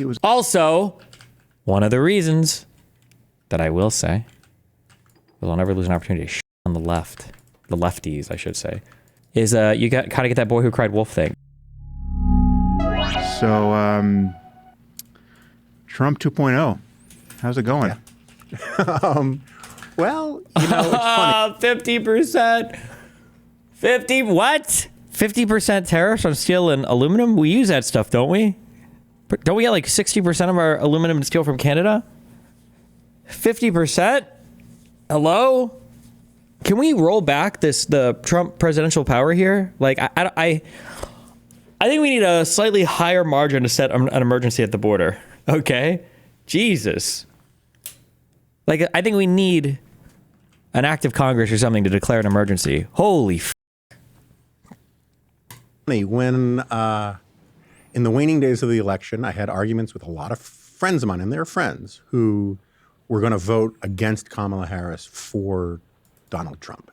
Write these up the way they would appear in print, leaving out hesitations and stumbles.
he was Also, one of the reasons that I will say, we'll never lose an opportunity to on the left, the lefties, I should say, is you got to get that boy who cried wolf thing. so Trump 2.0. How's it going? Yeah. Well, you know, it's funny. 50%. 50 what? 50% tariffs on steel and aluminum? We use that stuff, don't we? Don't we get like 60% of our aluminum and steel from Canada? 50%? Hello? Can we roll back the Trump presidential power here? Like, I think we need a slightly higher margin to set an emergency at the border. Okay? Jesus. Like, I think we need an act of Congress or something to declare an emergency. Holy f***. When in the waning days of the election, I had arguments with a lot of friends of mine, and they're friends, who were going to vote against Kamala Harris for Donald Trump.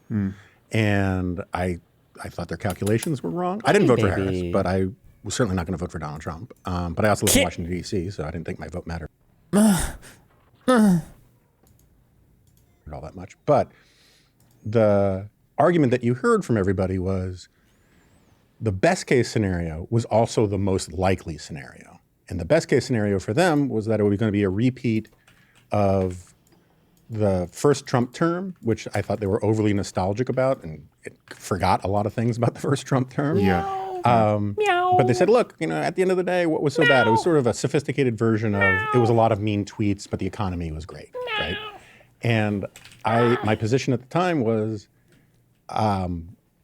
And I thought their calculations were wrong. I didn't vote for Harris, but I was certainly not going to vote for Donald Trump. But I also live in Washington, D.C., so I didn't think my vote mattered all that much. But the argument that you heard from everybody was the best case scenario was also the most likely scenario. And the best case scenario for them was that it was going to be a repeat of the first Trump term, which I thought they were overly nostalgic about, and it forgot a lot of things about the first Trump term. Yeah. But they said, look, you know, at the end of the day, what was so bad? It was sort of a sophisticated version of, it was a lot of mean tweets, but the economy was great, right? And my position at the time was,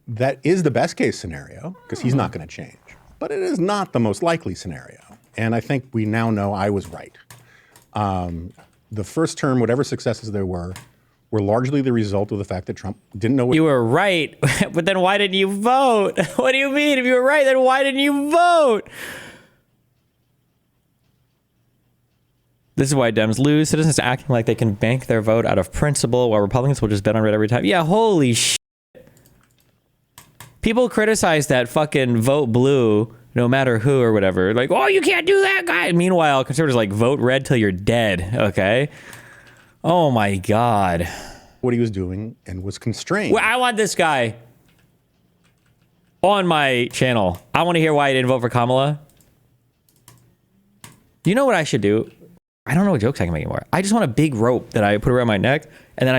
that is the best case scenario, because he's not going to change. But it is not the most likely scenario. And I think we now know I was right. The first term, whatever successes there were largely the result of the fact that Trump didn't know what— You were right, but then why didn't you vote? What do you mean? If you were right, then why didn't you vote? This is why Dems lose. Citizens acting like they can bank their vote out of principle, while Republicans will just bet on red every time. Yeah, holy shit. People criticize that fucking vote blue, no matter who or whatever. Like, oh, you can't do that, guy. Meanwhile, conservatives like vote red till you're dead, okay? Oh my God. what he was doing and was constrained. Well, I want this guy on my channel. I want to hear why he didn't vote for Kamala. You know what I should do? I don't know what jokes I can make anymore. I just want a big rope that I put around my neck, and then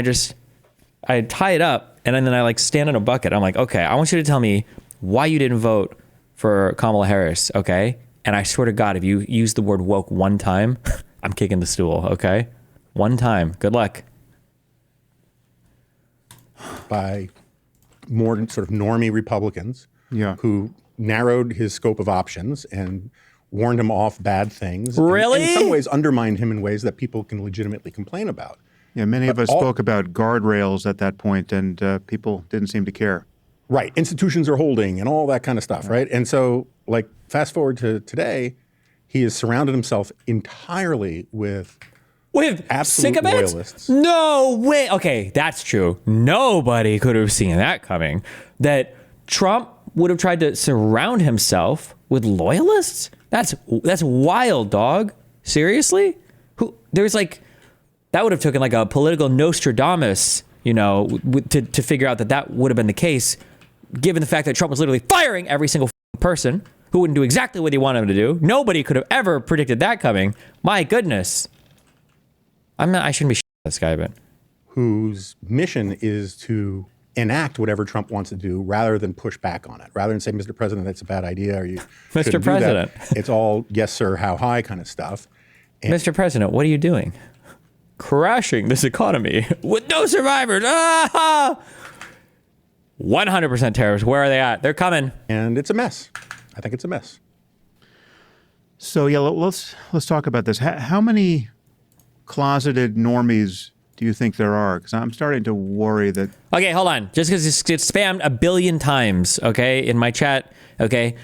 I tie it up, and then I like stand in a bucket. I'm like, okay, I want you to tell me why you didn't vote for Kamala Harris, okay? And I swear to God, if you use the word woke one time, I'm kicking the stool, okay? One time. Good luck. By more sort of normie Republicans who narrowed his scope of options and warned him off bad things. Really? And in some ways undermined him in ways that people can legitimately complain about. Yeah, many of us spoke about guardrails at that point, and people didn't seem to care. Right. Institutions are holding and all that kind of stuff, right? And so, like, fast forward to today, he has surrounded himself entirely with absolute loyalists. No way. Okay, that's true. Nobody could have seen that coming. That Trump would have tried to surround himself with loyalists? That's wild, dog. Seriously? That would have taken like a political Nostradamus, to figure out that would have been the case, given the fact that Trump was literally firing every single person who wouldn't do exactly what he wanted him to do. Nobody could have ever predicted that coming. My goodness. I shouldn't be this guy, but whose mission is to enact whatever Trump wants to do rather than push back on it, rather than say, Mr. President, that's a bad idea, or you Mr. President. It's all yes, sir, how high kind of stuff. And Mr. President, what are you doing? Crashing this economy with no survivors. 100% tariffs. Where are they at? They're coming. And it's a mess. I think it's a mess. So yeah, let's talk about this. How many closeted normies do you think there are? Because I'm starting to worry that... Okay, hold on. Just because it's spammed a billion times, okay, in my chat, okay,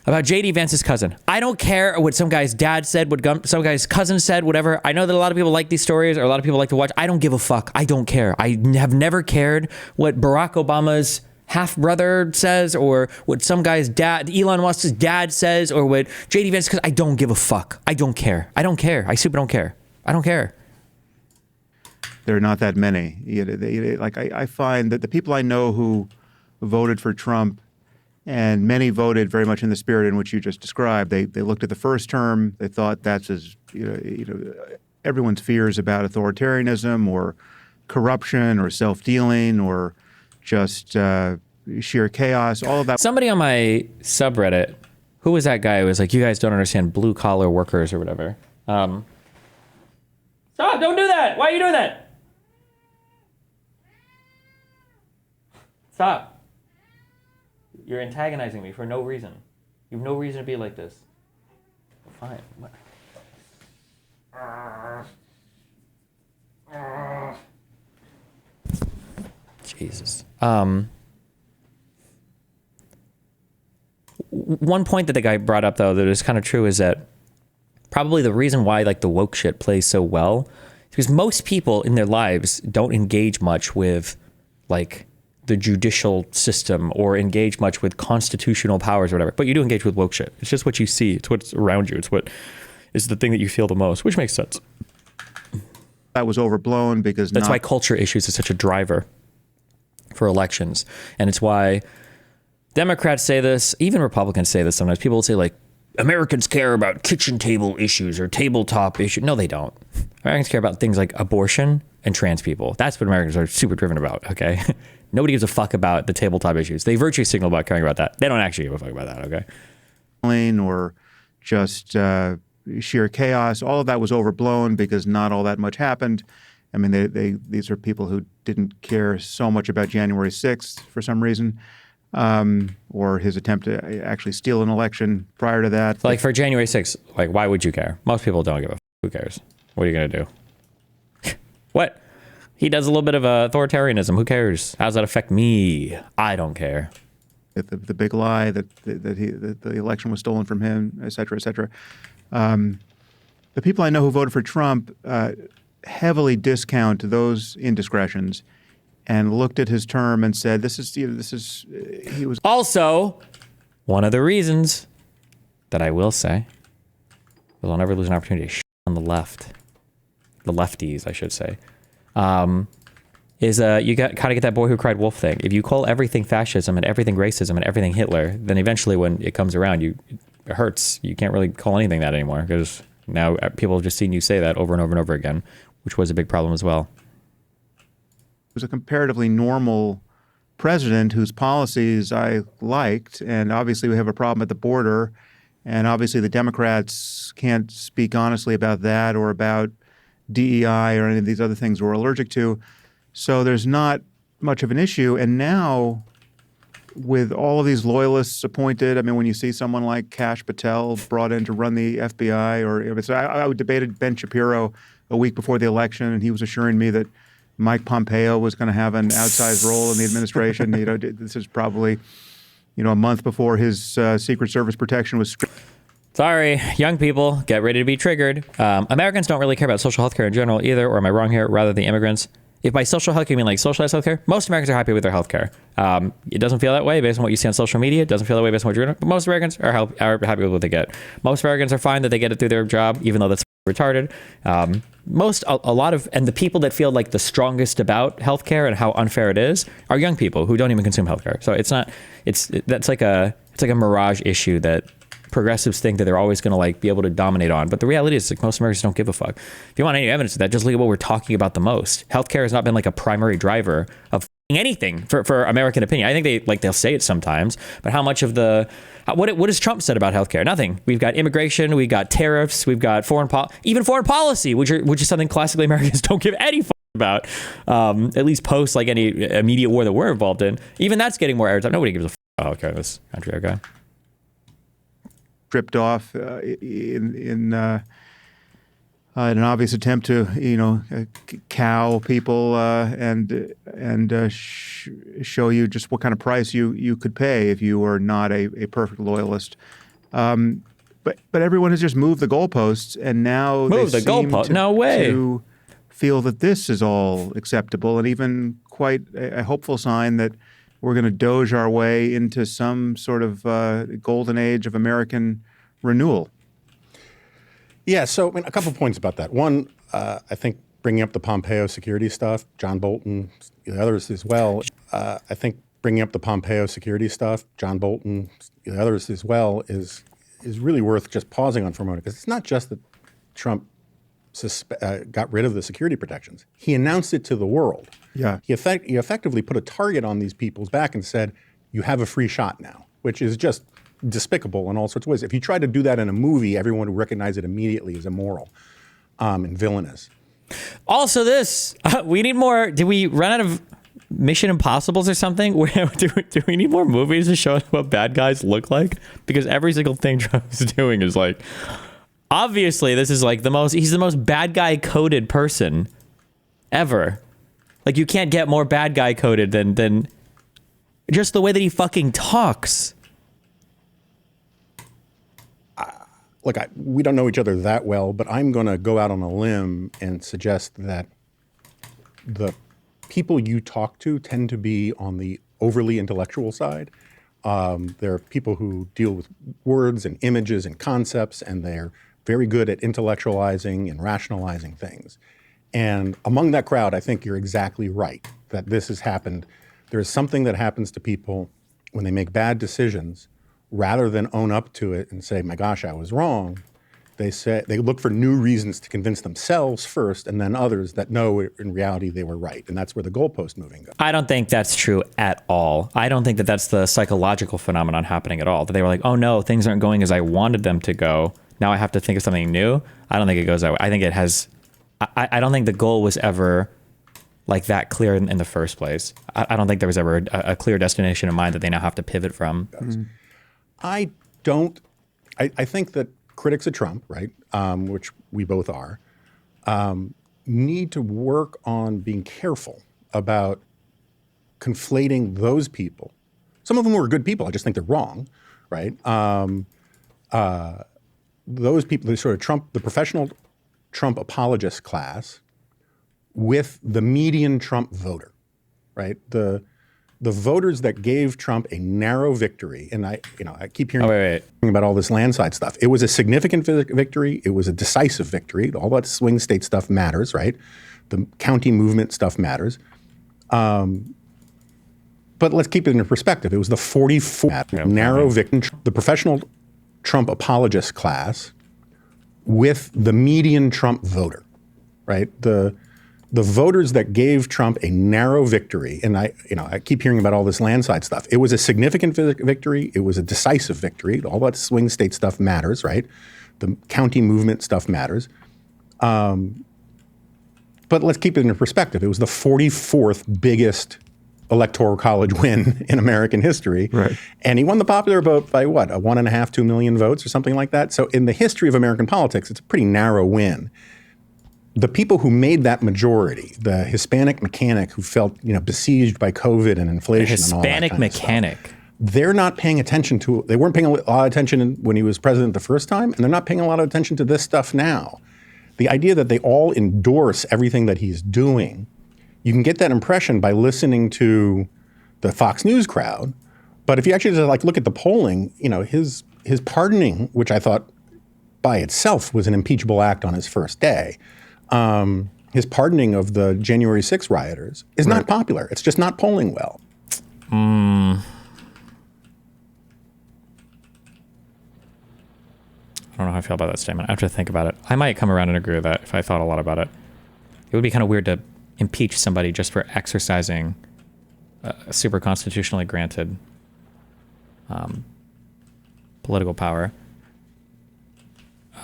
about J.D. Vance's cousin. I don't care what some guy's dad said, what some guy's cousin said, whatever. I know that a lot of people like these stories, or a lot of people like to watch. I don't give a fuck. I don't care. I have never cared what Barack Obama's half brother says, or what some guy's dad, Elon Musk's dad says, or what JD Vance, because I don't give a fuck. I don't care. I don't care. I super don't care. I don't care. There are not that many. I find that the people I know who voted for Trump, and many voted very much in the spirit in which you just described. They looked at the first term. They thought that's everyone's fears about authoritarianism or corruption or self-dealing or just sheer chaos. All of that. Somebody on my subreddit, who was that guy who was like, "You guys don't understand blue collar workers or whatever." Stop! Don't do that. Why are you doing that? Stop. You're antagonizing me for no reason. You have no reason to be like this. Fine. Jesus. One point that the guy brought up, though, that is kind of true is that probably the reason why like the woke shit plays so well is because most people in their lives don't engage much with like the judicial system or engage much with constitutional powers or whatever, but you do engage with woke shit. It's just what you see. It's what's around you. It's what is the thing that you feel the most, which makes sense. That was overblown because that's why culture issues is such a driver for elections. And it's why Democrats say this, even Republicans say this sometimes. People will say like, Americans care about kitchen table issues or tabletop issues. No, they don't. Americans care about things like abortion and trans people. That's what Americans are super driven about, okay? Nobody gives a fuck about the tabletop issues. They virtue signal about caring about that. They don't actually give a fuck about that, okay? Or just sheer chaos. All of that was overblown because not all that much happened. I mean, these are people who didn't care so much about January 6th for some reason, or his attempt to actually steal an election prior to that. So like for January 6th, like why would you care? Most people don't give a fuck. Who cares? What are you going to do? What? He does a little bit of authoritarianism. Who cares? How does that affect me? I don't care. The big lie that the election was stolen from him, et cetera, et cetera. The people I know who voted for Trump heavily discount those indiscretions and looked at his term and said, he was also one of the reasons that I will say, because I'll never lose an opportunity to shit on the left, the lefties, I should say, is you got to get that boy who cried wolf thing. If you call everything fascism and everything racism and everything Hitler, then eventually when it comes around, it hurts. You can't really call anything that anymore because now people have just seen you say that over and over and over again, which was a big problem as well. Was a comparatively normal president whose policies I liked, and obviously we have a problem at the border, and obviously the Democrats can't speak honestly about that or about DEI or any of these other things we're allergic to. So there's not much of an issue. And now with all of these loyalists appointed, I mean, when you see someone like Kash Patel brought in to run the FBI, so I debated Ben Shapiro a week before the election, and he was assuring me that Mike Pompeo was going to have an outsized role in the administration. This is probably, a month before his Secret Service protection was stripped. Sorry, young people, get ready to be triggered. Americans don't really care about social health care in general either, or am I wrong here? Rather, the immigrants. If by social health care you mean like socialized health care, most Americans are happy with their health care. It doesn't feel that way based on what you see on social media. It doesn't feel that way based on what you're doing. But most Americans are happy with what they get. Most Americans are fine that they get it through their job, even though that's retarded. And the people that feel like the strongest about healthcare and how unfair it is are young people who don't even consume healthcare. So that's like a mirage issue that progressives think that they're always going to like be able to dominate on. But the reality is like most Americans don't give a fuck. If you want any evidence of that, just look at what we're talking about the most. Healthcare has not been like a primary driver of anything for American opinion. I think they'll say it sometimes, but how much of what has Trump said about healthcare? Nothing. We've got immigration, we've got tariffs, we've got even foreign policy, which is something classically Americans don't give any fuck about. At least post like any immediate war that we're involved in. Even that's getting more airtime. Nobody gives a fuck about healthcare in this country. Okay. Stripped off in an obvious attempt to cow people and show you just what kind of price you could pay if you were not a perfect loyalist. But everyone has just moved the goalposts, and now they seem to feel that this is all acceptable, and even quite a hopeful sign that we're going to doge our way into some sort of golden age of American renewal. Yeah, so I mean, a couple points about that. One, I think bringing up the Pompeo security stuff, John Bolton, the others as well. I think bringing up the Pompeo security stuff, John Bolton, the others as well, is really worth just pausing on for a moment, because it's not just that Trump got rid of the security protections. He announced it to the world. Yeah. He effectively put a target on these people's back and said, you have a free shot now, which is just despicable in all sorts of ways. If you tried to do that in a movie, everyone would recognize it immediately as immoral and villainous. Also, we need more. Did we run out of Mission Impossibles or something? Do we need more movies to show us what bad guys look like? Because every single thing Trump is doing is like, obviously, this is like he's the most bad guy coded person ever. Like, you can't get more bad guy coded than just the way that he fucking talks. Look, we don't know each other that well, but I'm going to go out on a limb and suggest that the people you talk to tend to be on the overly intellectual side. They're people who deal with words and images and concepts, and they're very good at intellectualizing and rationalizing things. And among that crowd, I think you're exactly right that this has happened. There's something that happens to people when they make bad decisions. Rather than own up to it and say, my gosh, I was wrong, they look for new reasons to convince themselves first and then others that no, in reality, they were right. And that's where the goalpost moving goes. I don't think that's true at all. I don't think that that's the psychological phenomenon happening at all. That they were like, oh no, things aren't going as I wanted them to go. Now I have to think of something new. I don't think it goes that way. I think it has, I don't think the goal was ever like that clear in the first place. I don't think there was ever a clear destination in mind that they now have to pivot from. Mm-hmm. I think that critics of Trump, right, which we both are, need to work on being careful about conflating those people. Some of them were good people. I just think they're wrong, right? Those people, the sort of the professional Trump apologist class with the median Trump voter, right? The voters that gave Trump a narrow victory, and I keep hearing about all this landslide stuff. It was a significant victory. It was a decisive victory. All that swing state stuff matters, right? The county movement stuff matters. But let's keep it in perspective. It was the 44th narrow victory. The professional Trump apologist class with the median Trump voter, right? The voters that gave Trump a narrow victory, and I keep hearing about all this landslide stuff. It was a significant victory. It was a decisive victory. All that swing state stuff matters, right? The county movement stuff matters. But let's keep it in perspective. It was the 44th biggest electoral college win in American history. Right. And he won the popular vote by what, 1.5, 2 million votes or something like that? So in the history of American politics, it's a pretty narrow win. The people who made that majority, the Hispanic mechanic who felt, besieged by COVID and inflation and all that Hispanic kind of mechanic. stuff, they're not paying attention to, they weren't paying a lot of attention when he was president the first time, and they're not paying a lot of attention to this stuff now. The idea that they all endorse everything that he's doing, you can get that impression by listening to the Fox News crowd. But if you actually just look at the polling, his pardoning, which I thought by itself was an impeachable act on his first day, his pardoning of the January 6 rioters is not popular. It's just not polling well. I don't know how I feel about that statement. I have to think about it. I might come around and agree with that if I thought a lot about it. It would be kind of weird to impeach somebody just for exercising a super constitutionally granted political power.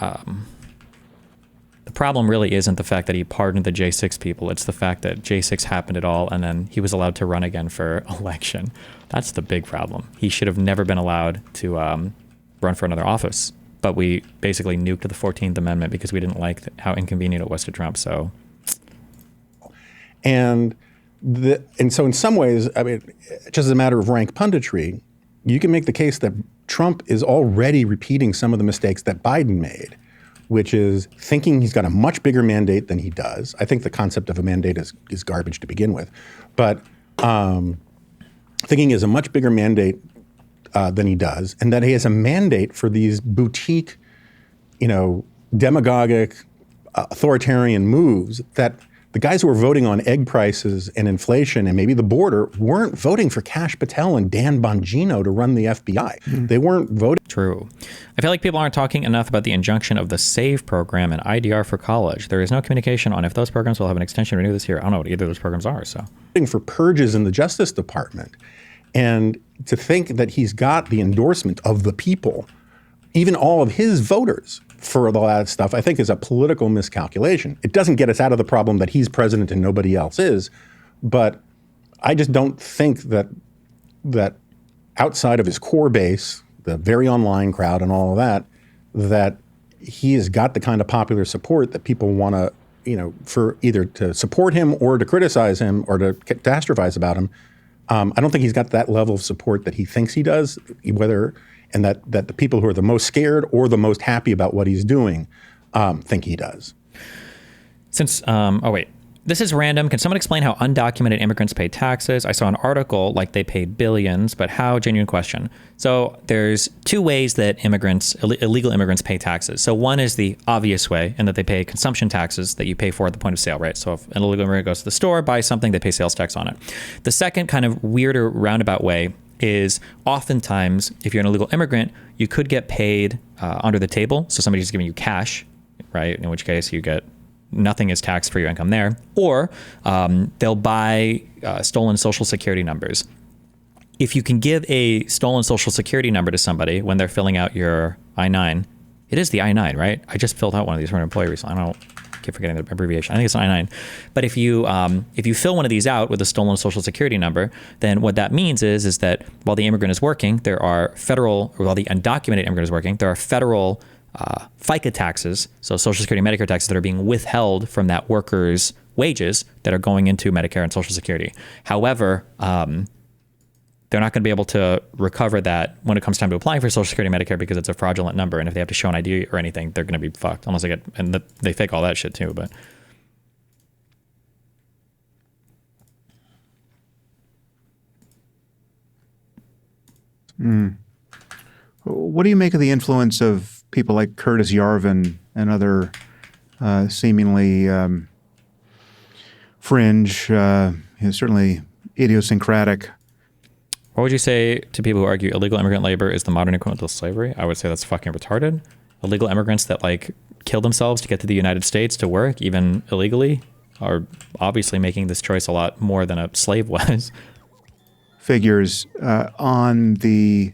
The problem really isn't the fact that he pardoned the J6 people. It's the fact that J6 happened at all, and then he was allowed to run again for election. That's the big problem. He should have never been allowed to run for another office. But we basically nuked the 14th Amendment because we didn't like how inconvenient it was to Trump. So, and so in some ways, I mean, just as a matter of rank punditry, you can make the case that Trump is already repeating some of the mistakes that Biden made, which is thinking he's got a much bigger mandate than he does. I think the concept of a mandate is garbage to begin with. But thinking he has a much bigger mandate than he does, and that he has a mandate for these boutique, demagogic, authoritarian moves that the guys who were voting on egg prices and inflation and maybe the border weren't voting for Kash Patel and Dan Bongino to run the FBI. They weren't voting. True. I feel like people aren't talking enough about the injunction of the SAVE program and IDR for college. There is no communication on if those programs will have an extension renewed this year. I don't know what either of those programs are. So For purges in the Justice Department. And to think that he's got the endorsement of the people, even all of his voters, for all that stuff, I think is a political miscalculation. It doesn't get us out of the problem that he's president and nobody else is, but I just don't think that outside of his core base, the very online crowd and all of that, that he has got the kind of popular support that people want to, for either to support him or to criticize him or to catastrophize about him. I don't think he's got that level of support that he thinks he does, and that the people who are the most scared or the most happy about what he's doing think he does. This is random. Can someone explain how undocumented immigrants pay taxes? I saw an article like they paid billions, but how? Genuine question. So there's two ways that illegal immigrants pay taxes. So one is the obvious way, in that they pay consumption taxes that you pay for at the point of sale, right? So if an illegal immigrant goes to the store, buys something, they pay sales tax on it. The second kind of weirder roundabout way is oftentimes, if you're an illegal immigrant, you could get paid under the table. So somebody's giving you cash, right? In which case you get nothing is taxed for your income there. Or they'll buy stolen Social Security numbers. If you can give a stolen Social Security number to somebody when they're filling out your I-9, it is the I-9, right? I just filled out one of these for an employee recently. I keep forgetting the abbreviation. I think it's an I-9. But if you fill one of these out with a stolen Social Security number, then what that means is that while the immigrant is working, while the undocumented immigrant is working, there are federal FICA taxes, so Social Security, Medicare taxes that are being withheld from that worker's wages that are going into Medicare and Social Security. However, they're not going to be able to recover that when it comes time to applying for Social Security, Medicare, because it's a fraudulent number. And if they have to show an ID or anything, they're going to be fucked unless they fake all that shit too. But What do you make of the influence of people like Curtis Yarvin and other seemingly fringe, certainly idiosyncratic? What would you say to people who argue illegal immigrant labor is the modern equivalent to slavery? I would say that's fucking retarded. Illegal immigrants that kill themselves to get to the United States to work, even illegally, are obviously making this choice a lot more than a slave was. Figures on the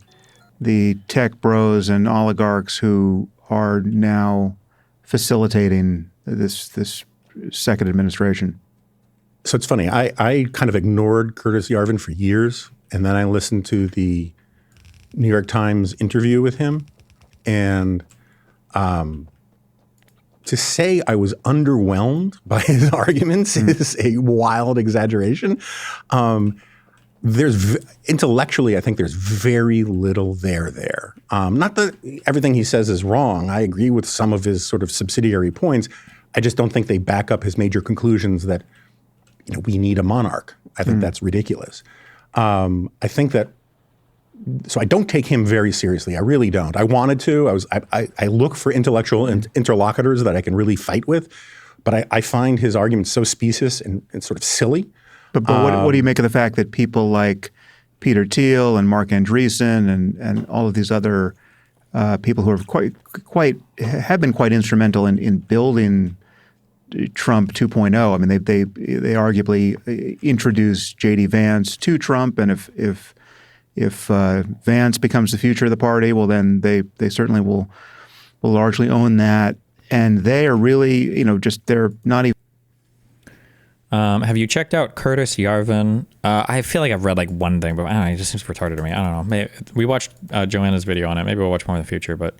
tech bros and oligarchs who are now facilitating this second administration. So it's funny. I kind of ignored Curtis Yarvin for years, and then I listened to the New York Times interview with him, and to say I was underwhelmed by his arguments is a wild exaggeration. Intellectually, I think there's very little there. Not that everything he says is wrong. I agree with some of his sort of subsidiary points. I just don't think they back up his major conclusions that we need a monarch. I think that's ridiculous. I think that, so I don't take him very seriously. I really don't. I wanted to. I look for intellectual interlocutors that I can really fight with, but I find his arguments so specious and sort of silly. But what do you make of the fact that people like Peter Thiel and Mark Andreessen and all of these other people who are have been quite instrumental in building Trump 2.0? I mean, they arguably introduced J.D. Vance to Trump, and if Vance becomes the future of the party, well, then they certainly will largely own that, and they are really they're not even. Have you checked out Curtis Yarvin? I feel like I've read one thing, but I don't know, it just seems retarded to me. I don't know. Maybe, we watched Joanna's video on it. Maybe we'll watch more in the future. But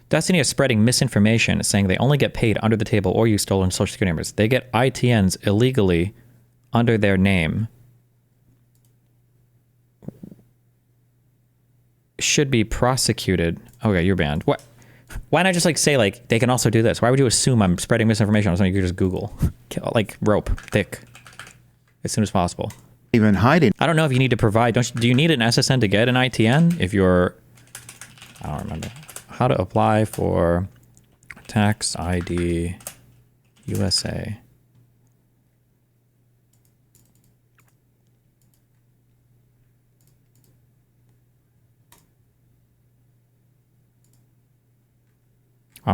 Destiny is spreading misinformation, saying they only get paid under the table or use stolen Social Security numbers. They get ITNs illegally under their name. Should be prosecuted. Okay, you're banned. What? Why not just say they can also do this? Why would you assume I'm spreading misinformation on something you could just Google? Rope, thick, as soon as possible. even hiding. I don't know if you need to provide. Do you need an SSN to get an ITN? If you're, I don't remember how to apply for tax ID USA.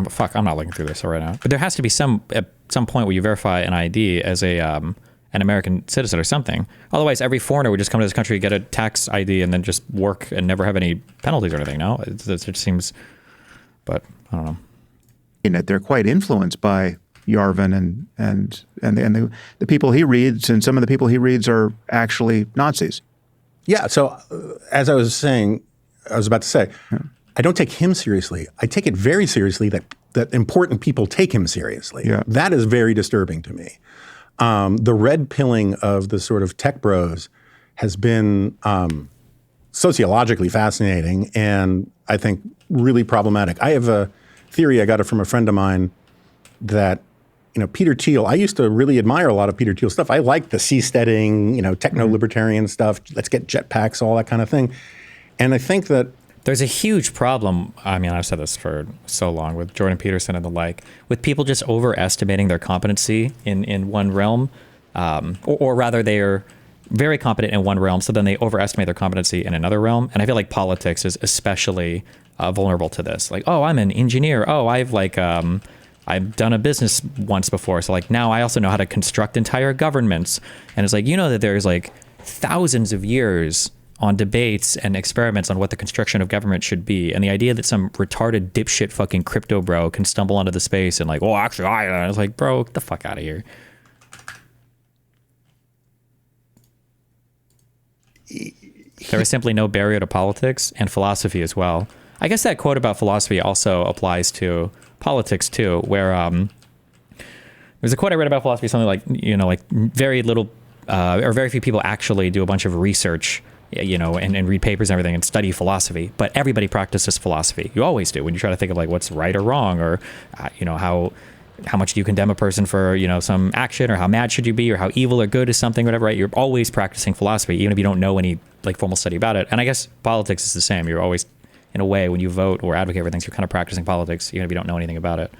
Fuck, I'm not looking through this right now. But there has to be at some point where you verify an ID as an American citizen or something. Otherwise, every foreigner would just come to this country, get a tax ID, and then just work and never have any penalties or anything. No, it just seems. But I don't know. In it, they're quite influenced by Yarvin and the people he reads, and some of the people he reads are actually Nazis. Yeah. So as I was about to say, I don't take him seriously. I take it very seriously that important people take him seriously. Yeah. That is very disturbing to me. The red pilling of the sort of tech bros has been sociologically fascinating and I think really problematic. I have a theory, I got it from a friend of mine, that Peter Thiel, I used to really admire a lot of Peter Thiel stuff. I liked the seasteading, techno-libertarian stuff, let's get jetpacks, all that kind of thing. And I think that there's a huge problem. I mean, I've said this for so long with Jordan Peterson and the like, with people just overestimating their competency in one realm, or rather they are very competent in one realm, so then they overestimate their competency in another realm. And I feel like politics is especially vulnerable to this. Like, oh, I'm an engineer. Oh, I've done a business once before. So like now I also know how to construct entire governments. And it's like, that there's like thousands of years on debates and experiments on what the construction of government should be. And the idea that some retarded dipshit fucking crypto bro can stumble onto the space and like, oh, actually, I was like, bro, get the fuck out of here. There is simply no barrier to politics and philosophy as well. I guess that quote about philosophy also applies to politics too, where there's a quote I read about philosophy, something like, like very little or very few people actually do a bunch of research, and read papers and everything and study philosophy, but everybody practices philosophy. You always do when you try to think of like what's right or wrong, or how much do you condemn a person for some action, or how mad should you be, or how evil or good is something, whatever, right? You're always practicing philosophy, even if you don't know any like formal study about it. And I guess politics is the same. You're always, in a way, when you vote or advocate for things, you're kind of practicing politics, even if you don't know anything about it.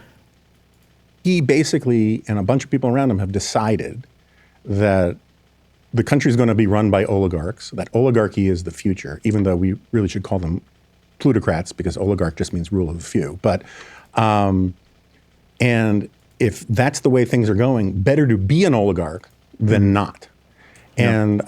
He basically, and a bunch of people around him, have decided that the country's going to be run by oligarchs, that oligarchy is the future, even though we really should call them plutocrats, because oligarch just means rule of the few. But, and if that's the way things are going, better to be an oligarch than not. And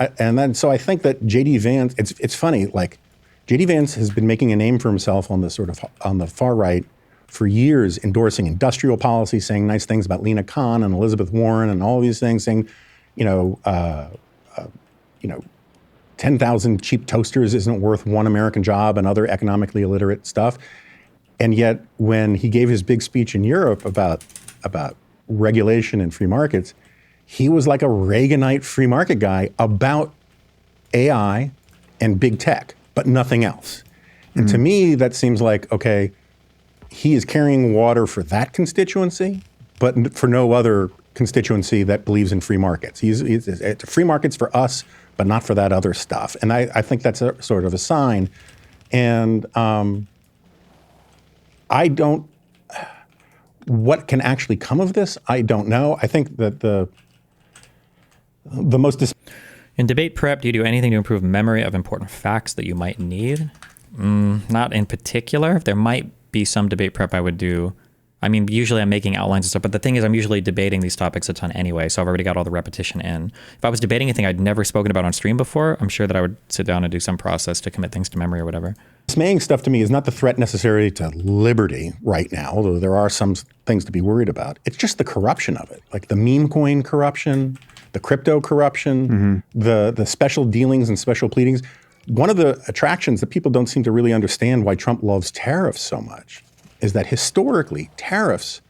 so I think that J.D. Vance, it's funny, like J.D. Vance has been making a name for himself on the far right for years, endorsing industrial policy, saying nice things about Lena Khan and Elizabeth Warren and all these things, saying, 10,000 cheap toasters isn't worth one American job and other economically illiterate stuff. And yet when he gave his big speech in Europe about regulation and free markets, he was like a Reaganite free market guy about AI and big tech, but nothing else. And to me, that seems like, okay, he is carrying water for that constituency, but for no other constituency that believes in free markets. It's free markets for us, but not for that other stuff. And I think that's a sort of a sign. And what can actually come of this, I don't know. I think that the most... In debate prep, do you do anything to improve memory of important facts that you might need? Not in particular. There might be some debate prep I would do. I mean, usually I'm making outlines and stuff, but the thing is I'm usually debating these topics a ton anyway, so I've already got all the repetition in. If I was debating anything I'd never spoken about on stream before, I'm sure that I would sit down and do some process to commit things to memory or whatever. Dismaying stuff to me is not the threat necessarily to liberty right now, although there are some things to be worried about. It's just the corruption of it, like the meme coin corruption, the crypto corruption, the special dealings and special pleadings. One of the attractions that people don't seem to really understand why Trump loves tariffs so much is that historically tariffs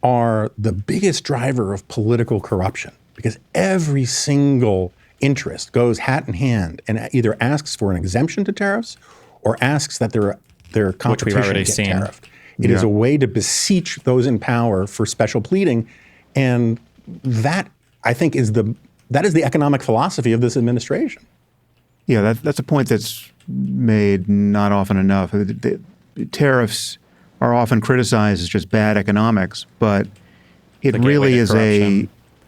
are the biggest driver of political corruption, because every single interest goes hat in hand and either asks for an exemption to tariffs or asks that their competition get tariffed. It is a way to beseech those in power for special pleading, and that, I think, is the that is the economic philosophy of this administration. Yeah, that's a point that's made not often enough. The tariffs are often criticized as just bad economics, but it really is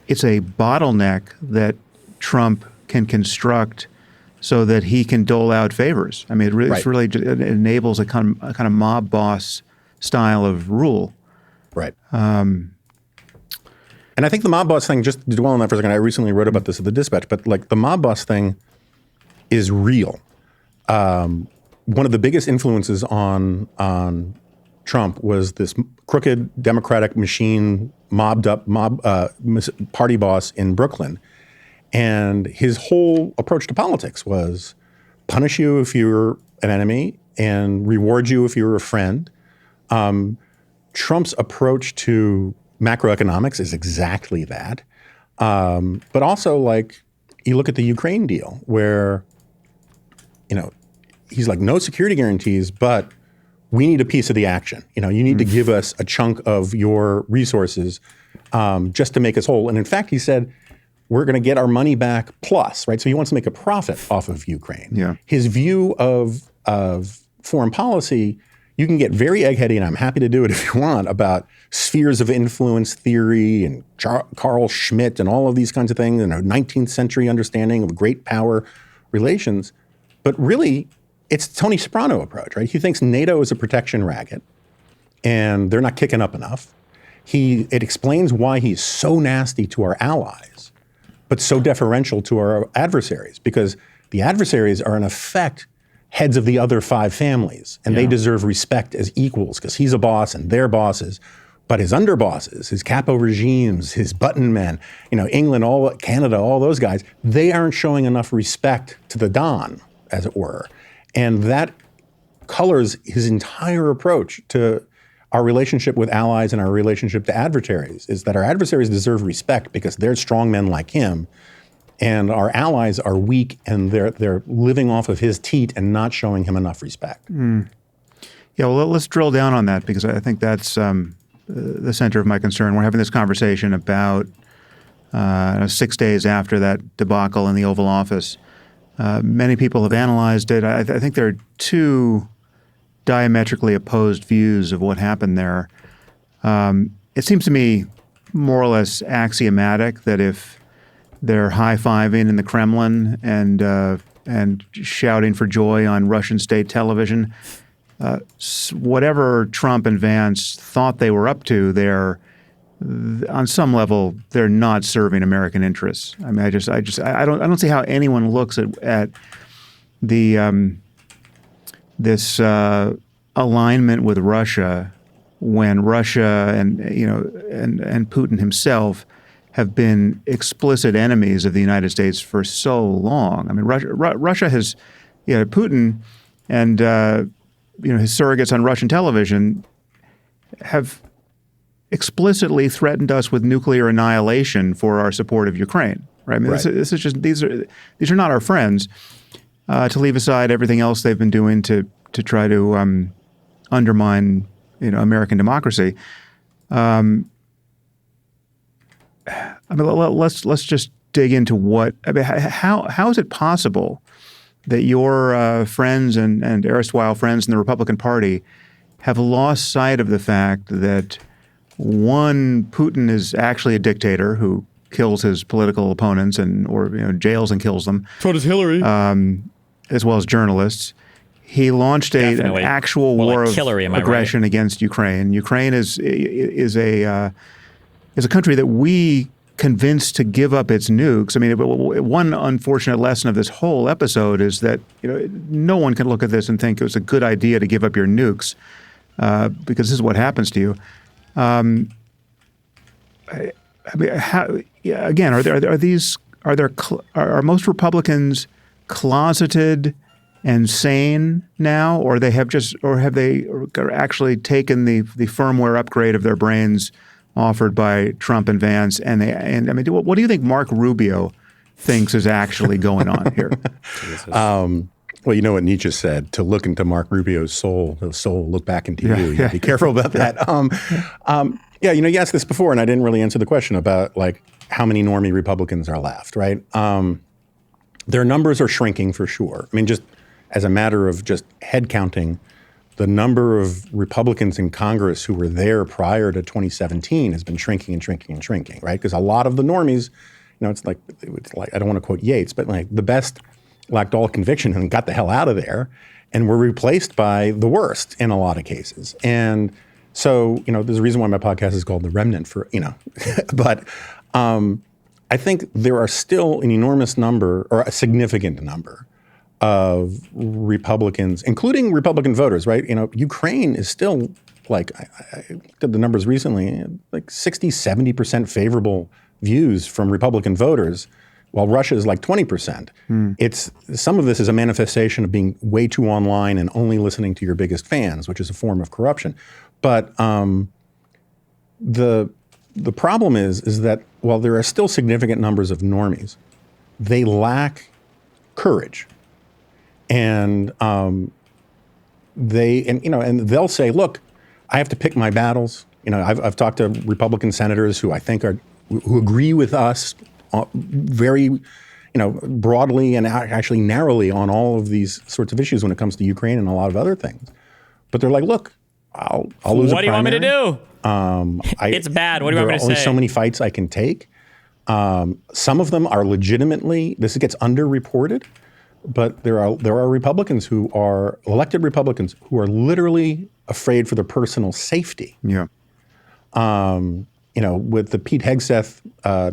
it's a bottleneck that Trump can construct so that he can dole out favors. I mean, it enables a kind of mob boss style of rule. Right. And I think the mob boss thing, just to dwell on that for a second, I recently wrote about this at the Dispatch, but like the mob boss thing is real. One of the biggest influences on Trump was this crooked Democratic machine mobbed up party boss in Brooklyn. And his whole approach to politics was punish you if you're an enemy and reward you if you're a friend. Trump's approach to macroeconomics is exactly that. But also, like, you look at the Ukraine deal where, he's like, no security guarantees, but we need a piece of the action. You need to give us a chunk of your resources just to make us whole. And in fact, he said, we're going to get our money back plus, right? So he wants to make a profit off of Ukraine. Yeah. His view of foreign policy, you can get very eggheady, and I'm happy to do it if you want, about spheres of influence theory and Carl Schmitt and all of these kinds of things and a 19th century understanding of great power relations. But really, it's Tony Soprano approach, right? He thinks NATO is a protection racket and they're not kicking up enough. It explains why he's so nasty to our allies, but so deferential to our adversaries, because the adversaries are in effect heads of the other five families, and they deserve respect as equals because he's a boss and they're bosses. But his underbosses, his capo regimes, his button men, England, Canada, all those guys, they aren't showing enough respect to the Don, as it were. And that colors his entire approach to our relationship with allies and our relationship to adversaries, is that our adversaries deserve respect because they're strong men like him, and our allies are weak and they're living off of his teat and not showing him enough respect. Yeah, well, let's drill down on that, because I think that's the center of my concern. We're having this conversation about 6 days after that debacle in the Oval Office. Many people have analyzed it. I think there are two diametrically opposed views of what happened there. It seems to me more or less axiomatic that if they're high-fiving in the Kremlin and shouting for joy on Russian state television, whatever Trump and Vance thought they were up to, on some level, they're not serving American interests. I mean, I don't see how anyone looks at the this alignment with Russia when Russia and Putin himself have been explicit enemies of the United States for so long. I mean, Russia has, Putin and his surrogates on Russian television have explicitly threatened us with nuclear annihilation for our support of Ukraine. Right? I mean, this is just these are not our friends. To leave aside everything else they've been doing to try to undermine American democracy. I mean, let's just dig into how is it possible that your friends and erstwhile friends in the Republican Party have lost sight of the fact that, one, Putin is actually a dictator who kills his political opponents or jails and kills them. So does Hillary. As well as journalists. He launched an actual war of aggression against Ukraine. Ukraine is a country that we convinced to give up its nukes. I mean, one unfortunate lesson of this whole episode is that no one can look at this and think it was a good idea to give up your nukes, because this is what happens to you. I mean, again, are most Republicans closeted and sane now, or have they actually taken the firmware upgrade of their brains offered by Trump and Vance? And I mean, what do you think Mark Rubio thinks is actually going on here? Well, you know what Nietzsche said, to look into Mark Rubio's soul, the soul will look back into you. You be careful about that. Yeah, you asked this before, and I didn't really answer the question about like how many normie Republicans are left, right? Their numbers are shrinking for sure. I mean, just as a matter of just head counting, the number of Republicans in Congress who were there prior to 2017 has been shrinking and shrinking and shrinking, right? Because a lot of the normies, it's like I don't want to quote Yates, but like the best lacked all conviction and got the hell out of there and were replaced by the worst in a lot of cases. And so, there's a reason why my podcast is called The Remnant but I think there are still an enormous number or a significant number of Republicans, including Republican voters, right? Ukraine is still like, I looked at the numbers recently, like 60, 70% favorable views from Republican voters, while Russia is like 20%. It's some of this is a manifestation of being way too online and only listening to your biggest fans, which is a form of corruption. But the problem is that while there are still significant numbers of normies, they lack courage. And they'll say, look, I have to pick my battles. I've talked to Republican senators who I think who agree with us very, broadly and actually narrowly on all of these sorts of issues when it comes to Ukraine and a lot of other things. But they're like, look, I'll lose a primary. What do you want me to do? It's bad. What do you want me to say? There are only so many fights I can take. Some of them are legitimately, this gets underreported, but there are Republicans who are elected Republicans who are literally afraid for their personal safety. Yeah. With the Pete Hegseth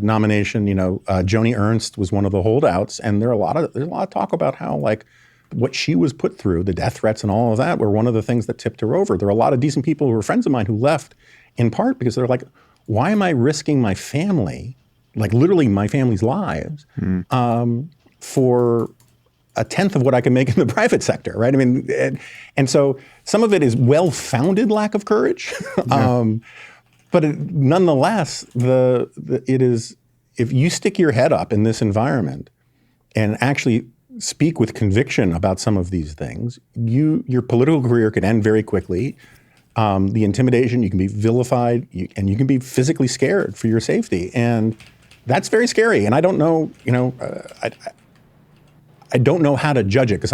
nomination, Joni Ernst was one of the holdouts, and there's a lot of talk about how like what she was put through, the death threats and all of that, were one of the things that tipped her over. There are a lot of decent people who were friends of mine who left in part because they're like, why am I risking my family, like literally my family's lives, for a tenth of what I can make in the private sector, right? I mean, and so some of it is well-founded lack of courage, but nonetheless, it is, if you stick your head up in this environment and actually speak with conviction about some of these things, your political career could end very quickly. The intimidation, you can be vilified, and you can be physically scared for your safety, and that's very scary. And I don't know, I don't know how to judge it because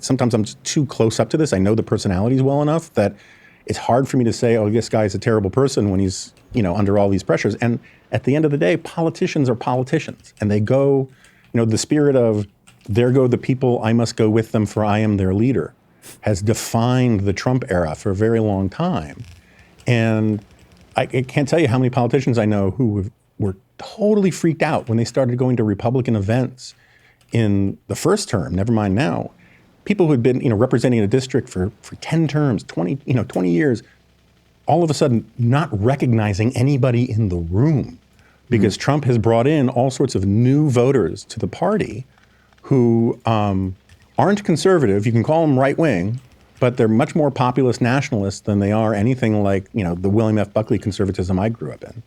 sometimes I'm just too close up to this. I know the personalities well enough that it's hard for me to say, oh, this guy's a terrible person when he's, under all these pressures. And at the end of the day, politicians are politicians, and they go, the spirit of, there go the people, I must go with them for I am their leader, has defined the Trump era for a very long time. And I can't tell you how many politicians I know who were totally freaked out when they started going to Republican events in the first term, never mind now. People who had been, representing a district for 10 terms, 20 years, all of a sudden not recognizing anybody in the room because Trump has brought in all sorts of new voters to the party who aren't conservative. You can call them right-wing, but they're much more populist nationalists than they are anything like, the William F. Buckley conservatism I grew up in.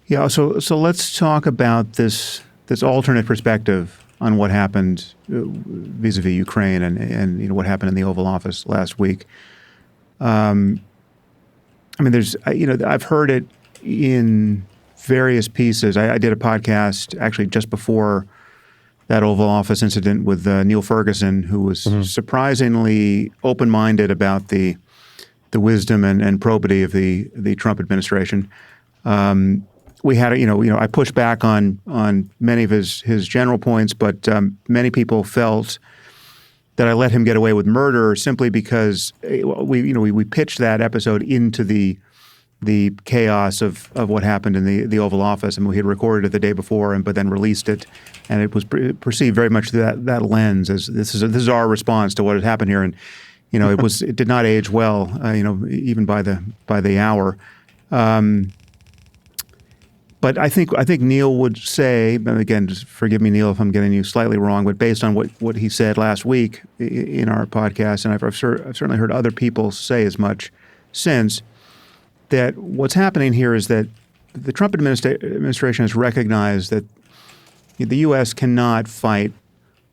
Yeah, so let's talk about this alternate perspective on what happened vis-a-vis Ukraine and what happened in the Oval Office last week. There's I've heard it in various pieces. I did a podcast actually just before that Oval Office incident with Neil Ferguson, who was surprisingly open-minded about the wisdom and probity of the Trump administration. We had, I pushed back on many of his general points, but many people felt that I let him get away with murder simply because we pitched that episode into the chaos of what happened in the Oval Office. I mean, we had recorded it the day before, but then released it, and it was perceived very much through that lens as this is our response to what had happened here, and it did not age well, even by the hour. But I think Neil would say, and again, just forgive me, Neil, if I'm getting you slightly wrong, but based on what he said last week in our podcast, and I've certainly heard other people say as much since, that what's happening here is that the Trump administration has recognized that the U.S. cannot fight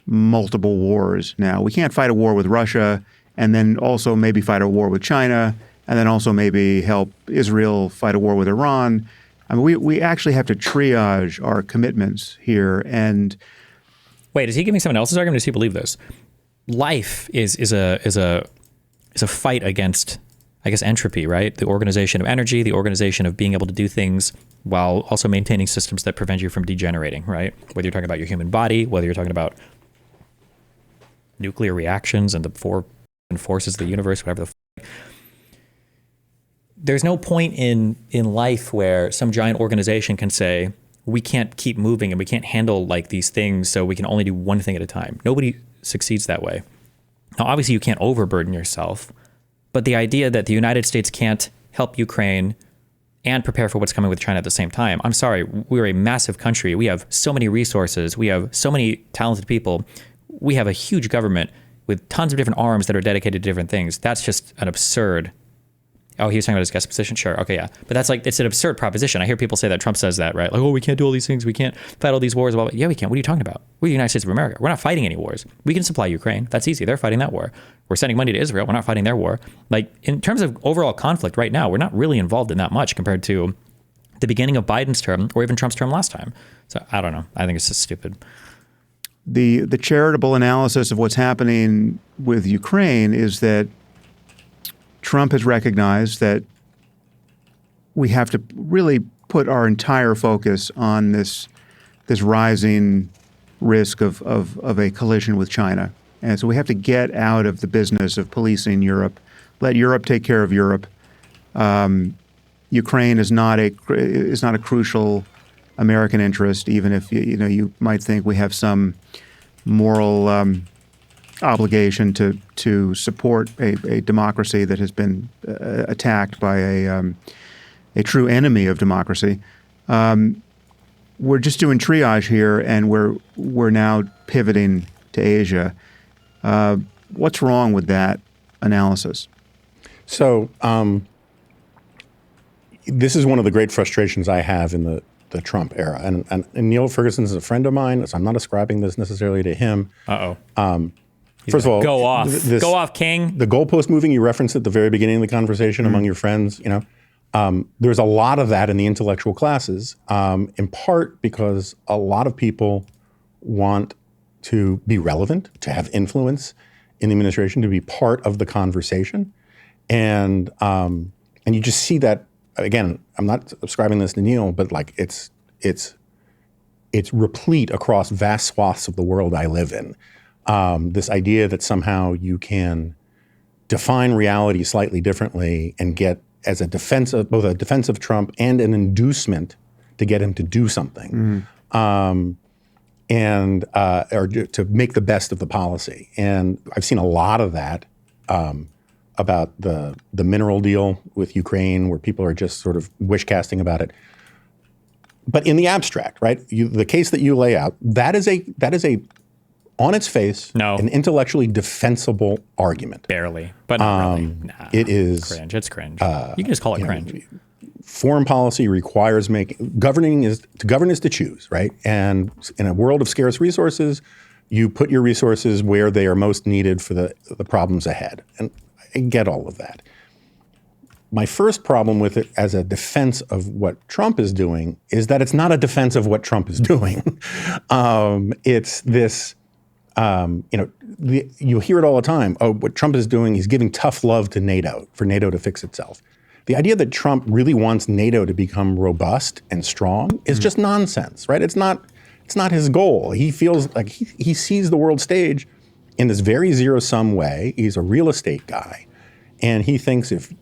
multiple wars now. We can't fight a war with Russia and then also maybe fight a war with China and then also maybe help Israel fight a war with Iran. I mean, we actually have to triage our commitments here. And wait, is he giving someone else's argument? Does he believe this? Life is a fight against, I guess, entropy, right? The organization of energy, the organization of being able to do things while also maintaining systems that prevent you from degenerating, right? Whether you're talking about your human body, whether you're talking about nuclear reactions and the four forces of the universe, whatever the there's no point in life where some giant organization can say, we can't keep moving and we can't handle like these things, so we can only do one thing at a time. Nobody succeeds that way. Now, obviously, you can't overburden yourself, but the idea that the United States can't help Ukraine and prepare for what's coming with China at the same time. I'm sorry, we're a massive country. We have so many resources. We have so many talented people. We have a huge government with tons of different arms that are dedicated to different things. That's just an absurd. Oh, he was talking about his guest position? Sure. Okay, yeah. But that's like, it's an absurd proposition. I hear people say that. Trump says that, right? Like, oh, we can't do all these things. We can't fight all these wars. Blah, blah. Yeah, we can. What are you talking about? We're the United States of America. We're not fighting any wars. We can supply Ukraine. That's easy. They're fighting that war. We're sending money to Israel. We're not fighting their war. Like, in terms of overall conflict right now, we're not really involved in that much compared to the beginning of Biden's term or even Trump's term last time. So I don't know. I think it's just stupid. The charitable analysis of what's happening with Ukraine is that Trump has recognized that we have to really put our entire focus on this rising risk of a collision with China. And so we have to get out of the business of policing Europe, let Europe take care of Europe. Ukraine is not a crucial American interest, even if you might think we have some moral obligation to support a democracy that has been attacked by a true enemy of democracy. We're just doing triage here, and we're now pivoting to Asia. What's wrong with that analysis? So this is one of the great frustrations I have in the Trump era. And Neil Ferguson is a friend of mine, so I'm not ascribing this necessarily to him. First of all, go off, King. The goalpost moving you referenced at the very beginning of the conversation among your friends, there's a lot of that in the intellectual classes, in part because a lot of people want to be relevant, to have influence in the administration, to be part of the conversation. And you just see that, again, I'm not ascribing this to Neil, but like it's replete across vast swaths of the world I live in. This idea that somehow you can define reality slightly differently and get as both a defense of Trump and an inducement to get him to do something, or to make the best of the policy. And I've seen a lot of that about the mineral deal with Ukraine, where people are just sort of wish casting about it. But in the abstract, right? The case that you lay out, that is a on its face, an intellectually defensible argument. Barely, but not really. Nah, it is cringe. It's cringe. You can just call it cringe. Foreign policy requires governing is to choose, right? And in a world of scarce resources, you put your resources where they are most needed for the problems ahead. And I get all of that. My first problem with it as a defense of what Trump is doing is that it's not a defense of what Trump is doing. It's this. You hear it all the time. Oh, what Trump is doing, he's giving tough love to NATO for NATO to fix itself. The idea that Trump really wants NATO to become robust and strong is just nonsense, right? It's not his goal. He feels like he sees the world stage in this very zero-sum way. He's a real estate guy, and he thinks if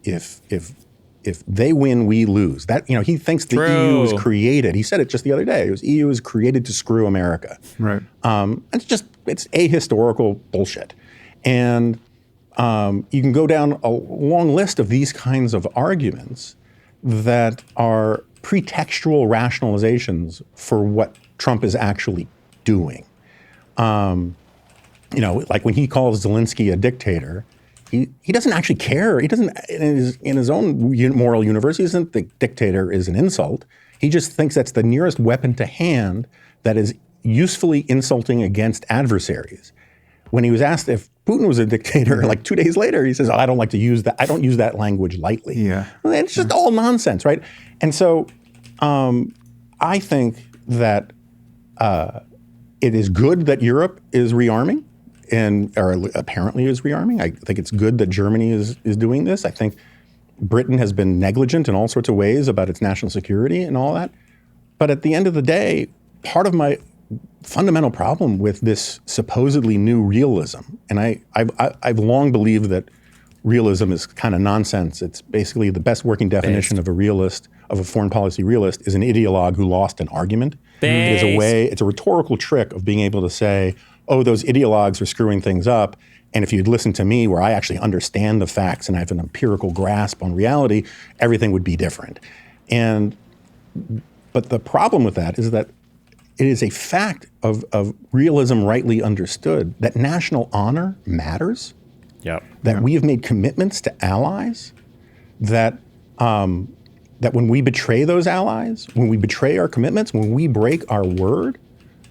they win, we lose. That he thinks the EU was created. He said it just the other day. EU was created to screw America. Right. It's ahistorical bullshit. And you can go down a long list of these kinds of arguments that are pretextual rationalizations for what Trump is actually doing. Like when he calls Zelensky a dictator, he doesn't actually care. He doesn't, in his own moral universe, he doesn't think dictator is an insult. He just thinks that's the nearest weapon to hand that is usefully insulting against adversaries. When he was asked if Putin was a dictator, like 2 days later, he says, "Oh, I don't like to use that. I don't use that language lightly." Yeah. Well, it's just all nonsense, right? And so I think that it is good that Europe is rearming, or apparently is rearming. I think it's good that Germany is doing this. I think Britain has been negligent in all sorts of ways about its national security and all that. But at the end of the day, part of my fundamental problem with this supposedly new realism, and I've long believed that realism is kind of nonsense. It's basically the best working definition of a realist, of a foreign policy realist, is an ideologue who lost an argument. It is a way, it's a rhetorical trick of being able to say, oh, those ideologues are screwing things up. And if you'd listen to me, where I actually understand the facts and I have an empirical grasp on reality, everything would be different. But the problem with that is that it is a fact of realism rightly understood that national honor matters. Yep. That we have made commitments to allies, that when we betray those allies, when we betray our commitments, when we break our word,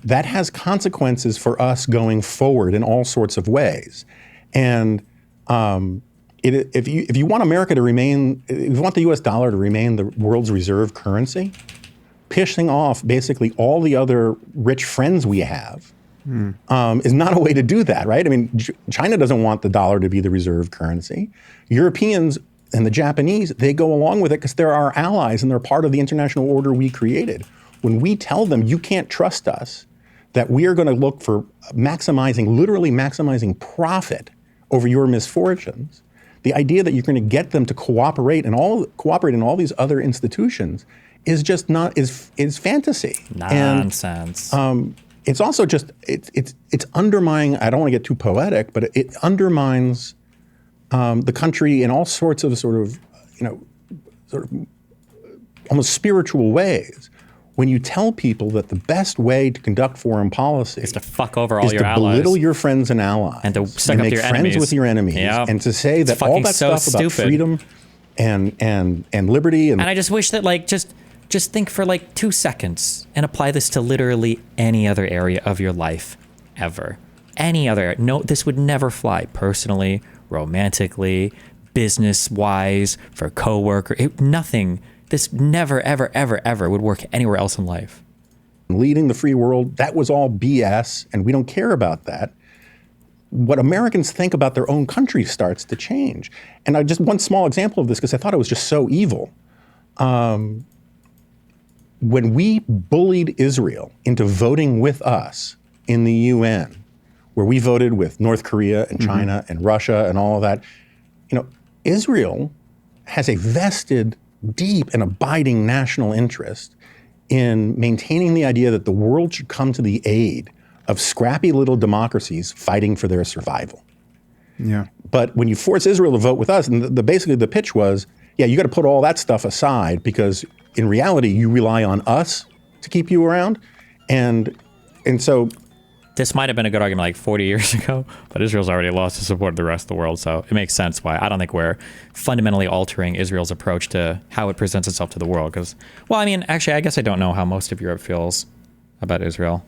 that has consequences for us going forward in all sorts of ways. And if you want America to remain, if you want the U.S. dollar to remain the world's reserve currency, pissing off basically all the other rich friends we have is not a way to do that, right? I mean, China doesn't want the dollar to be the reserve currency. Europeans and the Japanese, they go along with it because they're our allies and they're part of the international order we created. When we tell them you can't trust us, that we are going to look for literally maximizing profit over your misfortunes, the idea that you're going to get them to cooperate in all these other institutions is just not is fantasy. Nonsense. And, it's also just it's undermining. I don't want to get too poetic, but it undermines the country in all sorts of sort of almost spiritual ways. When you tell people that the best way to conduct foreign policy is to fuck over all your allies, belittle your friends and allies, and to suck up make your friends enemies with your enemies, and to say that all that stuff about freedom and liberty and I just wish that just think for 2 seconds and apply this to literally any other area of your life ever. Any other. No, this would never fly personally, romantically, business-wise, for coworker. Nothing. This never, ever, ever, ever would work anywhere else in life. Leading the free world, that was all BS, and we don't care about that. What Americans think about their own country starts to change. And just one small example of this, because I thought it was just so evil. When we bullied Israel into voting with us in the UN, where we voted with North Korea and China and Russia and all of that, Israel has a vested, deep and abiding national interest in maintaining the idea that the world should come to the aid of scrappy little democracies fighting for their survival. Yeah. But when you force Israel to vote with us, and basically the pitch was, yeah, you got to put all that stuff aside because in reality you rely on us to keep you around, and so. This might have been a good argument 40 years ago, but Israel's already lost the support of the rest of the world, so it makes sense why I don't think we're fundamentally altering Israel's approach to how it presents itself to the world. Because, actually, I guess I don't know how most of Europe feels about Israel.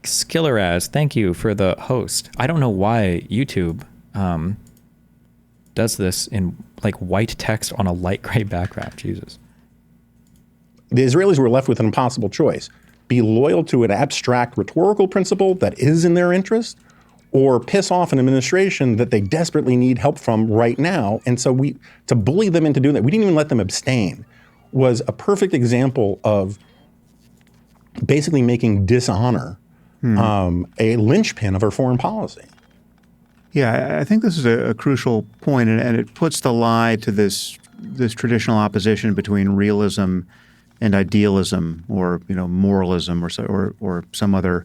Skilleraz, thank you for the host. I don't know why YouTube does this in white text on a light gray background. Jesus. The Israelis were left with an impossible choice. Be loyal to an abstract rhetorical principle that is in their interest, or piss off an administration that they desperately need help from right now. And so to bully them into doing that, we didn't even let them abstain, was a perfect example of basically making dishonor a linchpin of our foreign policy. Yeah, I think this is a crucial point, and it puts the lie to this traditional opposition between realism and idealism, or moralism, or some other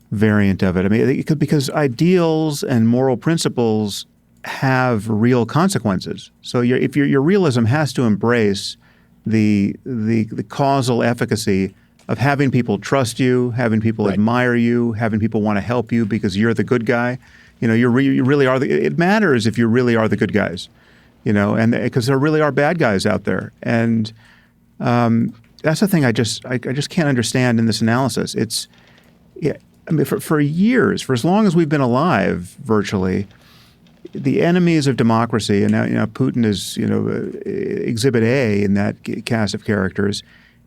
variant of it. I mean, because ideals and moral principles have real consequences. So if your realism has to embrace the causal efficacy of having people trust you, having people admire you, having people want to help you because you're the good guy. You really are. It matters if you really are the good guys, and because there really are bad guys out there. And that's the thing I just can't understand in this analysis. I mean, for years, for as long as we've been alive, virtually, the enemies of democracy, and now Putin is exhibit A in that cast of characters,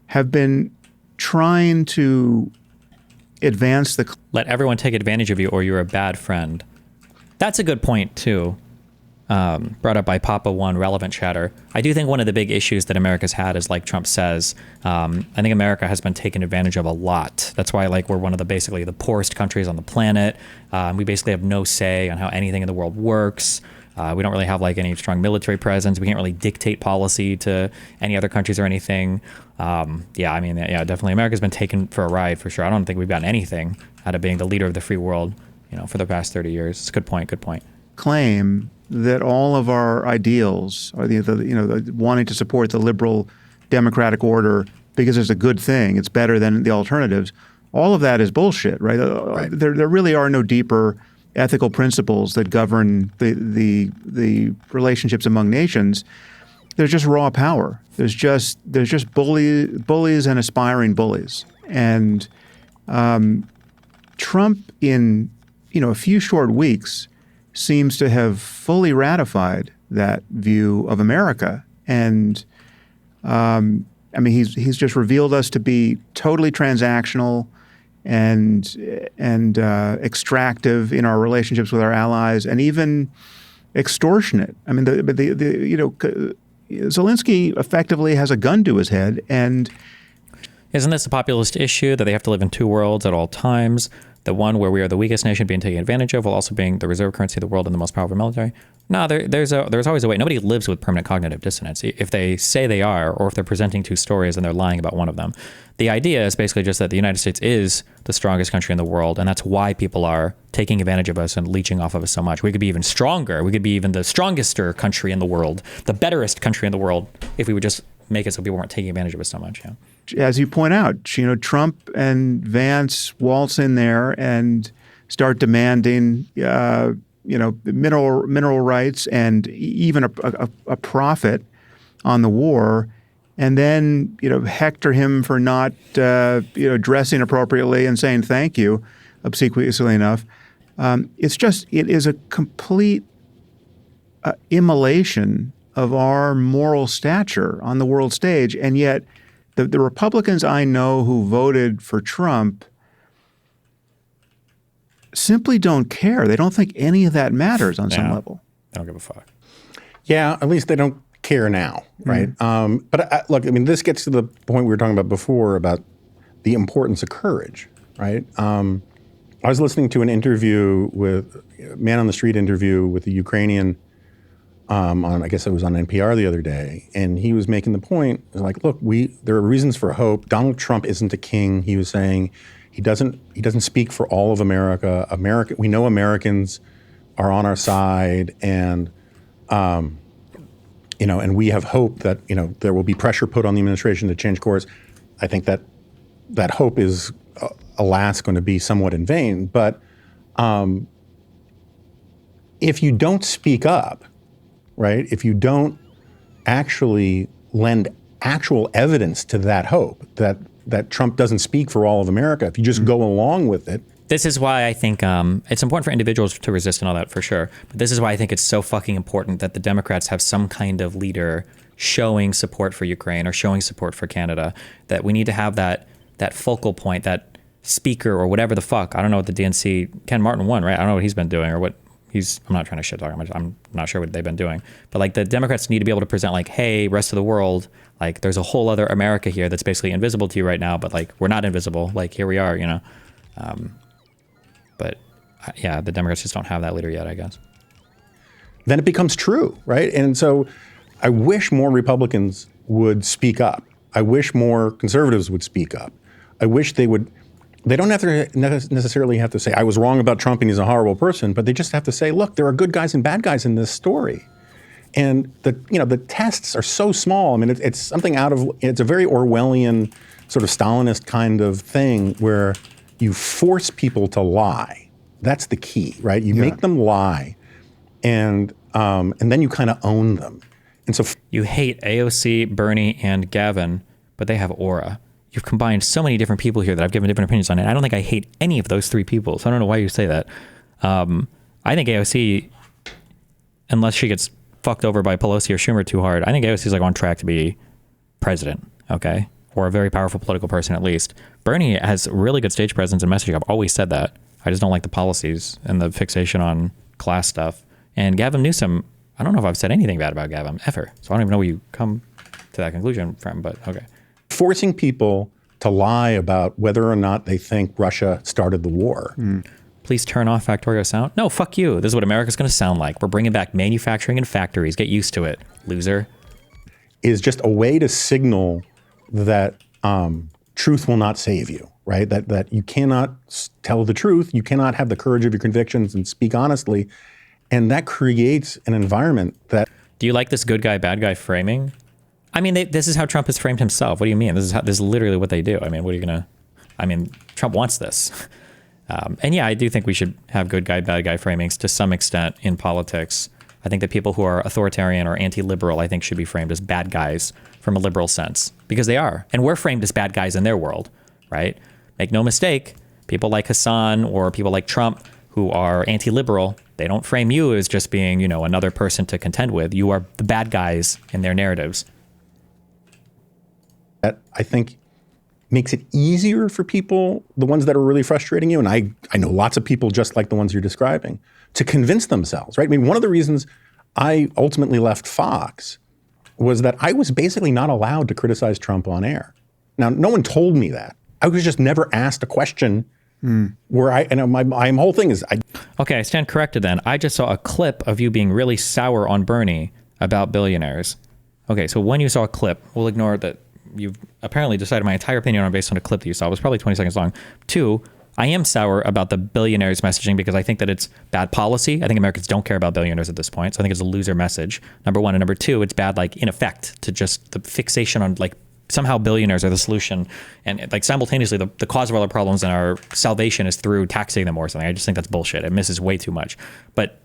have been trying to advance the Let everyone take advantage of you, or you're a bad friend. That's a good point too. Brought up by Papa One Relevant Chatter. I do think one of the big issues that America's had is, like Trump says, I think America has been taken advantage of a lot. That's why we're one of the basically the poorest countries on the planet. We basically have no say on how anything in the world works. We don't really have any strong military presence. We can't really dictate policy to any other countries or anything. Definitely America's been taken for a ride for sure. I don't think we've gotten anything out of being the leader of the free world, for the past 30 years. It's a good point. claim that all of our ideals are the wanting to support the liberal democratic order because it's a good thing, it's better than the alternatives. All of that is bullshit, right? Right. There really are no deeper ethical principles that govern the relationships among nations. There's just raw power. There's just bullies and aspiring bullies. And Trump, in a few short weeks, seems to have fully ratified that view of America. And he's just revealed us to be totally transactional and extractive in our relationships with our allies, and even extortionate. I mean, Zelensky effectively has a gun to his head, and Isn't this a populist issue that they have to live in two worlds at all times? The one where we are the weakest nation being taken advantage of, while also being the reserve currency of the world and the most powerful military? No, there's always a way. Nobody lives with permanent cognitive dissonance. If they say they are, or if they're presenting two stories and they're lying about one of them. The idea is basically just that the United States is the strongest country in the world, and that's why people are taking advantage of us and leeching off of us so much. We could be even stronger. We could be even the strongester country in the world, the betterest country in the world, if we would just make it so people weren't taking advantage of us so much. Yeah. As you point out, Trump and Vance waltz in there and start demanding, mineral rights and even a profit on the war, and then hector him for not dressing appropriately and saying thank you, obsequiously enough. It is a complete immolation of our moral stature on the world stage, and yet the Republicans I know who voted for Trump simply don't care. They don't think any of that matters on some level. They don't give a fuck. Yeah, at least they don't care now, right? But look, this gets to the point we were talking about before about the importance of courage, right? I was listening to an interview with a man on the street interview with a Ukrainian I guess it was on NPR the other day, and he was making the point, like, look, there are reasons for hope. Donald Trump isn't a king. He was saying he doesn't speak for all of America. We know Americans are on our side, and and we have hope that there will be pressure put on the administration to change course. I think that hope is, alas, going to be somewhat in vain. But if you don't speak up, right? If you don't actually lend actual evidence to that hope that Trump doesn't speak for all of America, if you just go along with it. This is why I think it's important for individuals to resist and all that, for sure. But this is why I think it's so fucking important that the Democrats have some kind of leader showing support for Ukraine or showing support for Canada, that we need to have that focal point, that speaker or whatever the fuck. I don't know what the DNC, Ken Martin won, right? I don't know what he's been doing or what. I'm not trying to shit talk. I'm not sure what they've been doing. But the Democrats need to be able to present hey, rest of the world, there's a whole other America here that's basically invisible to you right now, but we're not invisible. Here we are, But yeah, the Democrats just don't have that leader yet, I guess. Then it becomes true, right? And so I wish more Republicans would speak up. I wish more conservatives would speak up. I wish they would. They don't have to necessarily have to say, I was wrong about Trump and he's a horrible person, but they just have to say, look, there are good guys and bad guys in this story. And the tests are so small. It's something it's a very Orwellian sort of Stalinist kind of thing where you force people to lie. That's the key, right? You make them lie and then you kind of own them. And so you hate AOC, Bernie, and Gavin, but they have aura. You've combined so many different people here that I've given different opinions on it. I don't think I hate any of those three people, so I don't know why you say that. I think AOC, unless she gets fucked over by Pelosi or Schumer too hard, I think AOC is like on track to be president, okay? Or a very powerful political person at least. Bernie has really good stage presence and messaging. I've always said that. I just don't like the policies and the fixation on class stuff. And Gavin Newsom, I don't know if I've said anything bad about Gavin ever. So I don't even know where you come to that conclusion from, but okay. Forcing people to lie about whether or not they think Russia started the war. Please turn off Factorio sound. No, fuck you. This is what America's going to sound like. We're bringing back manufacturing and factories. Get used to it, loser. Is just a way to signal that truth will not save you, right? That you cannot tell the truth. You cannot have the courage of your convictions and speak honestly. And that creates an environment that... Do you like this good guy, bad guy framing? I mean, this is how Trump has framed himself. What do you mean? This is literally what they do. I mean, what are you going to... I mean, Trump wants this. And yeah, I do think we should have good guy, bad guy framings to some extent in politics. I think that people who are authoritarian or anti-liberal, I think, should be framed as bad guys from a liberal sense, because they are. And we're framed as bad guys in their world, right? Make no mistake, people like Hassan or people like Trump who are anti-liberal, they don't frame you as just being, you know, another person to contend with. You are the bad guys in their narratives. That I think makes it easier for people, the ones that are really frustrating you, and I know lots of people just like the ones you're describing, to convince themselves, right? I mean, one of the reasons I ultimately left Fox was that I was basically not allowed to criticize Trump on air. Now, no one told me that. I was just never asked a question where my whole thing is... Okay, I stand corrected then. I just saw a clip of you being really sour on Bernie about billionaires. Okay, so when you saw a clip, we'll ignore that you've apparently decided my entire opinion on based on a clip that you saw. It was probably 20 seconds long. 2, I am sour about the billionaires messaging because I think that it's bad policy. I think Americans don't care about billionaires at this point. So I think it's a loser message, number one. And number 2, it's bad, like, in effect, to just the fixation on, like, somehow billionaires are the solution. And, like, simultaneously, the cause of all our problems and our salvation is through taxing them or something. I just think that's bullshit. It misses way too much. But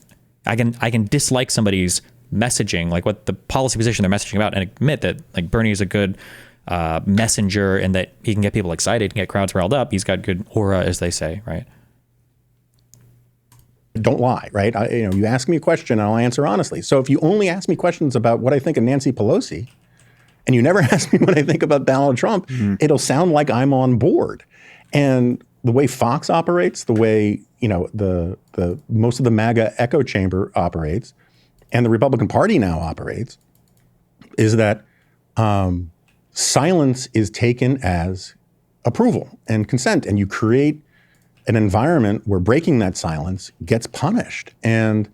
I can dislike somebody's messaging, like what the policy position they're messaging about, and admit that, like, Bernie is a good messenger and that he can get people excited, can get crowds riled up. He's got good aura, as they say, right? Don't lie, right? You ask me a question and I'll answer honestly. So if you only ask me questions about what I think of Nancy Pelosi and you never ask me what I think about Donald Trump, it'll sound like I'm on board. And the way Fox operates, the way, the most of the MAGA echo chamber operates, and the Republican Party now operates, is that silence is taken as approval and consent, and you create an environment where breaking that silence gets punished. And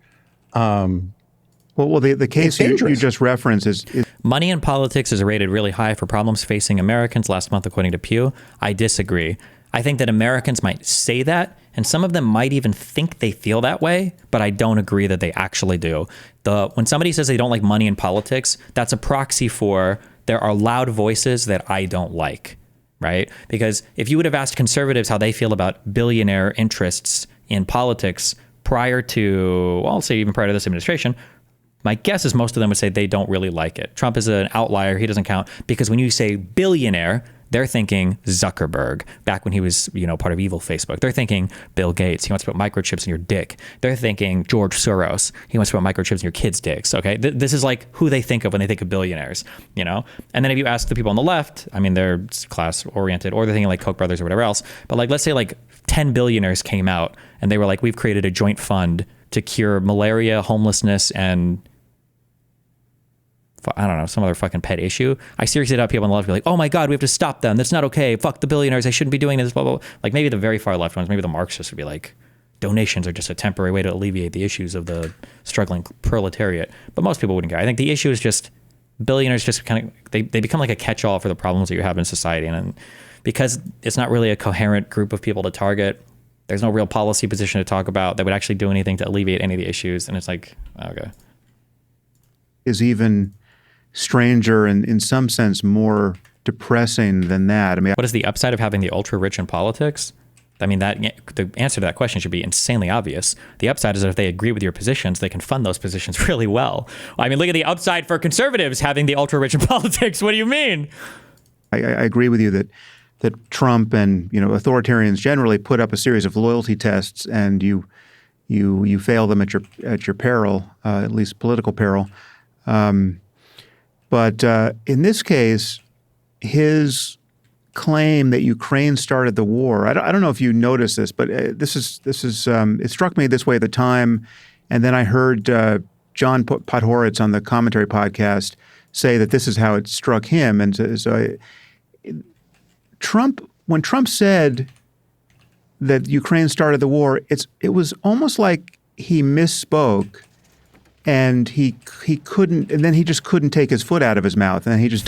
the case you just referenced is money in politics is rated really high for problems facing Americans last month, according to Pew. I disagree. I think that Americans might say that, and some of them might even think they feel that way, but I don't agree that they actually do. When somebody says they don't like money in politics, that's a proxy for there are loud voices that I don't like, right? Because if you would have asked conservatives how they feel about billionaire interests in politics prior to, well, I'll say even prior to this administration, my guess is most of them would say they don't really like it. Trump is an outlier. He doesn't count because when you say billionaire, they're thinking Zuckerberg back when he was, part of evil Facebook. They're thinking Bill Gates. He wants to put microchips in your dick. They're thinking George Soros. He wants to put microchips in your kids' dicks. Okay. This is like who they think of when they think of billionaires, And then if you ask the people on the left, I mean, they're class oriented or they're thinking like Koch brothers or whatever else. But like, let's say like 10 billionaires came out and they were like, we've created a joint fund to cure malaria, homelessness, and I don't know, some other fucking pet issue. I seriously doubt people on the left be like, oh my God, we have to stop them. That's not okay. Fuck the billionaires. They shouldn't be doing this, blah, blah, blah. Like maybe the very far left ones, maybe the Marxists would be like, donations are just a temporary way to alleviate the issues of the struggling proletariat. But most people wouldn't care. I think the issue is just billionaires just kind of, they become like a catch-all for the problems that you have in society. And because it's not really a coherent group of people to target, there's no real policy position to talk about that would actually do anything to alleviate any of the issues. And it's like, okay. Is even stranger and in some sense more depressing than that. I mean, what is the upside of having the ultra rich in politics? I mean, the answer to that question should be insanely obvious. The upside is that if they agree with your positions, they can fund those positions really well. I mean, look at the upside for conservatives having the ultra rich in politics. What do you mean? I agree with you that Trump and authoritarians generally put up a series of loyalty tests, and you fail them at your peril, at least political peril. But in this case, his claim that Ukraine started the war. I don't know if you noticed this, but this is it struck me this way at the time, and then I heard John Podhoretz on the Commentary podcast say that this is how it struck him. And when Trump said that Ukraine started the war, it was almost like he misspoke, and he couldn't, and then he just couldn't take his foot out of his mouth, and he just.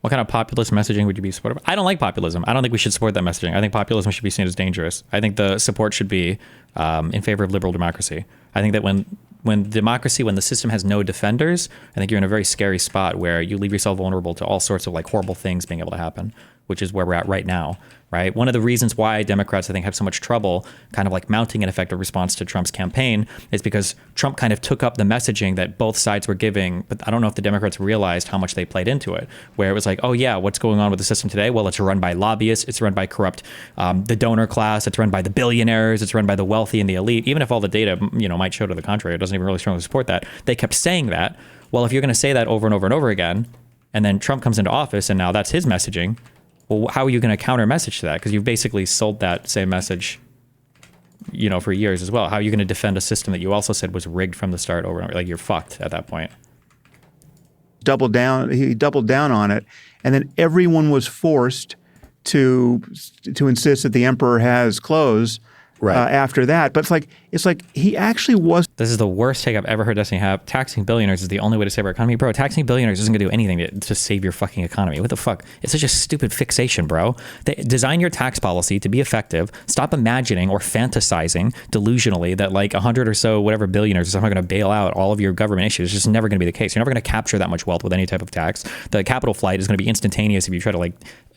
What kind of populist messaging would you be supportive of? I don't like populism. I don't think we should support that messaging. I think populism should be seen as dangerous. I think the support should be in favor of liberal democracy. I think that when the system has no defenders, I think you're in a very scary spot where you leave yourself vulnerable to all sorts of like horrible things being able to happen, which is where we're at right now, right? One of the reasons why Democrats, I think, have so much trouble kind of like mounting an effective response to Trump's campaign is because Trump kind of took up the messaging that both sides were giving, but I don't know if the Democrats realized how much they played into it, where it was like, oh yeah, what's going on with the system today? Well, it's run by lobbyists, it's run by corrupt, the donor class, it's run by the billionaires, it's run by the wealthy and the elite. Even if all the data, might show to the contrary, it doesn't even really strongly support that. They kept saying that. Well, if you're going to say that over and over and over again, and then Trump comes into office and now that's his messaging, well, how are you going to counter message to that? Because you've basically sold that same message, for years as well. How are you going to defend a system that you also said was rigged from the start over and over? Like, you're fucked at that point. He doubled down on it, and then everyone was forced to insist that the emperor has clothes after that. But it's like he actually was. This is the worst take I've ever heard Destiny have. Taxing billionaires is the only way to save our economy. Bro, taxing billionaires isn't going to do anything to save your fucking economy. What the fuck? It's such a stupid fixation, bro. Design your tax policy to be effective. Stop imagining or fantasizing delusionally that like 100 or so whatever billionaires are somehow going to bail out all of your government issues. It's just never going to be the case. You're never going to capture that much wealth with any type of tax. The capital flight is going to be instantaneous if you try to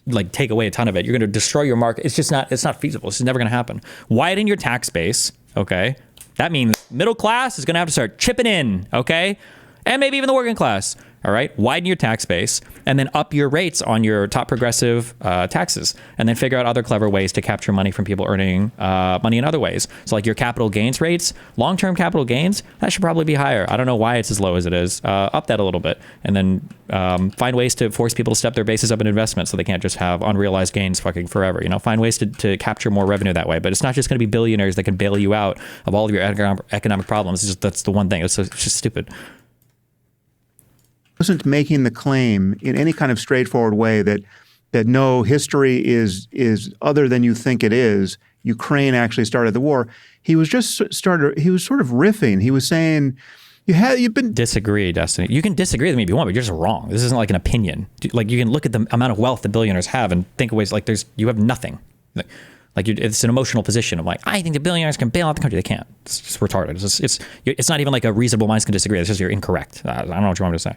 like take away a ton of it. You're going to destroy your market. It's not feasible. It's never going to happen. Widen your tax base. Okay. That means middle class is going to have to start chipping in. Okay. And maybe even the working class. All right. Widen your tax base and then up your rates on your top progressive taxes, and then figure out other clever ways to capture money from people earning money in other ways. So like your capital gains rates, long-term capital gains, that should probably be higher. I don't know why it's as low as it is. Up that a little bit, and then find ways to force people to step their bases up in investments so they can't just have unrealized gains fucking forever. Find ways to capture more revenue that way. But it's not just going to be billionaires that can bail you out of all of your economic problems. That's the one thing. It's just stupid. Wasn't making the claim in any kind of straightforward way that no, history is other than you think it is. Ukraine actually started the war. He was sort of riffing. He was saying, you've been disagree, Destiny. You can disagree with me if you want, but you're just wrong. This isn't like an opinion. Like, you can look at the amount of wealth that billionaires have and think of ways like you have nothing. It's an emotional position of like, I think the billionaires can bail out the country. They can't. It's just retarded. It's not even like a reasonable minds can disagree. It's just you're incorrect. I don't know what you want me to say.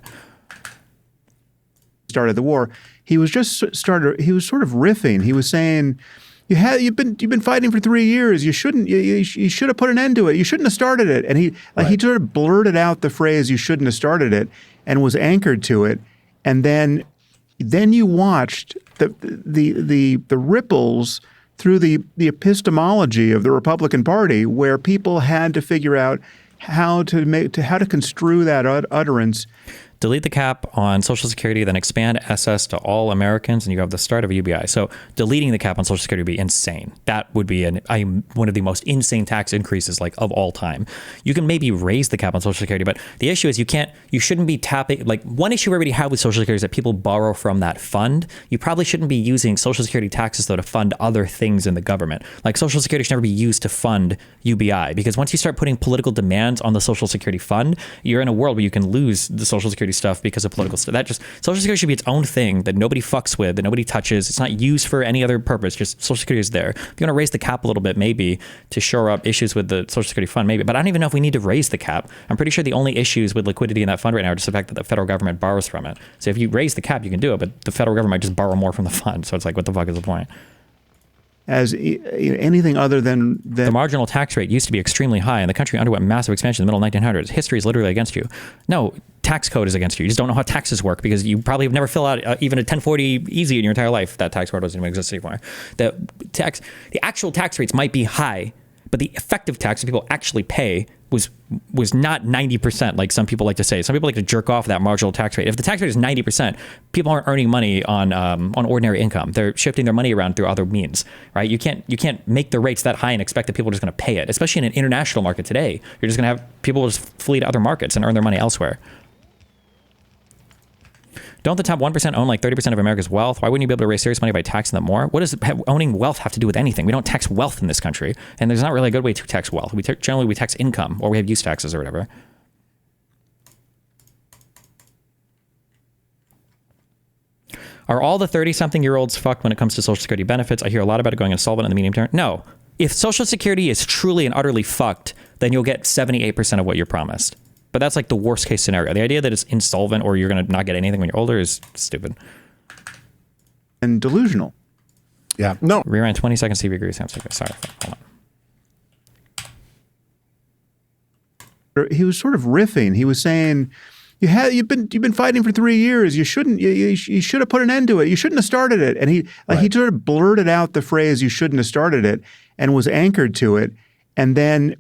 Started the war. He was sort of riffing. He was saying, you've been fighting for 3 years. You should have put an end to it. You shouldn't have started it. And he sort of blurted out the phrase, you shouldn't have started it, and was anchored to it. And then you watched the ripples through the epistemology of the Republican Party, where people had to figure out how to construe that utterance. Delete the cap on Social Security, then expand SS to all Americans, and you have the start of a UBI. So deleting the cap on Social Security would be insane. That would be one of the most insane tax increases of all time. You can maybe raise the cap on Social Security, but the issue is you shouldn't be tapping, one issue we already have with Social Security is that people borrow from that fund. You probably shouldn't be using Social Security taxes though to fund other things in the government. Like Social Security should never be used to fund UBI, because once you start putting political demands on the Social Security fund, you're in a world where you can lose the Social Security stuff because of political stuff. Social Security should be its own thing that nobody fucks with, that nobody touches. It's not used for any other purpose. Just Social Security is there. If you want to raise the cap a little bit, maybe to shore up issues with the Social Security fund, maybe. But I don't even know if we need to raise the cap. I'm pretty sure the only issues with liquidity in that fund right now are just the fact that the federal government borrows from it. So if you raise the cap, you can do it, but the federal government might just borrow more from the fund. So it's like, what the fuck is the point? as anything other than The marginal tax rate used to be extremely high, and the country underwent massive expansion in the middle 1900s. History is literally against you. No, tax code is against you. You just don't know how taxes work because you probably have never filled out even a 1040 easy in your entire life. That tax code doesn't even exist anymore. The actual tax rates might be high, but the effective tax that people actually pay was not 90%, like some people like to say. Some people like to jerk off that marginal tax rate. If the tax rate is 90%, people aren't earning money on ordinary income. They're shifting their money around through other means, right? You can't make the rates that high and expect that people are just going to pay it. Especially in an international market today, you're just going to have people just flee to other markets and earn their money elsewhere. Don't the top 1% own like 30% of America's wealth? Why wouldn't you be able to raise serious money by taxing them more? What does owning wealth have to do with anything? We don't tax wealth in this country, and there's not really a good way to tax wealth. Generally we tax income, or we have use taxes or whatever. Are all the 30-something-year-olds fucked when it comes to Social Security benefits? I hear a lot about it going insolvent in the medium term. No. If Social Security is truly and utterly fucked, then you'll get 78% of what you're promised. But that's like the worst case scenario. The idea that it's insolvent or you're going to not get anything when you're older is stupid. and delusional. Yeah. No. Rewind 20 seconds, see if you agree. Sorry. Hold on. He was sort of riffing. He was saying, you've been fighting for 3 years. You shouldn't. You should have put an end to it. You shouldn't have started it. And he sort of blurted out the phrase "you shouldn't have started it" and was anchored to it. And then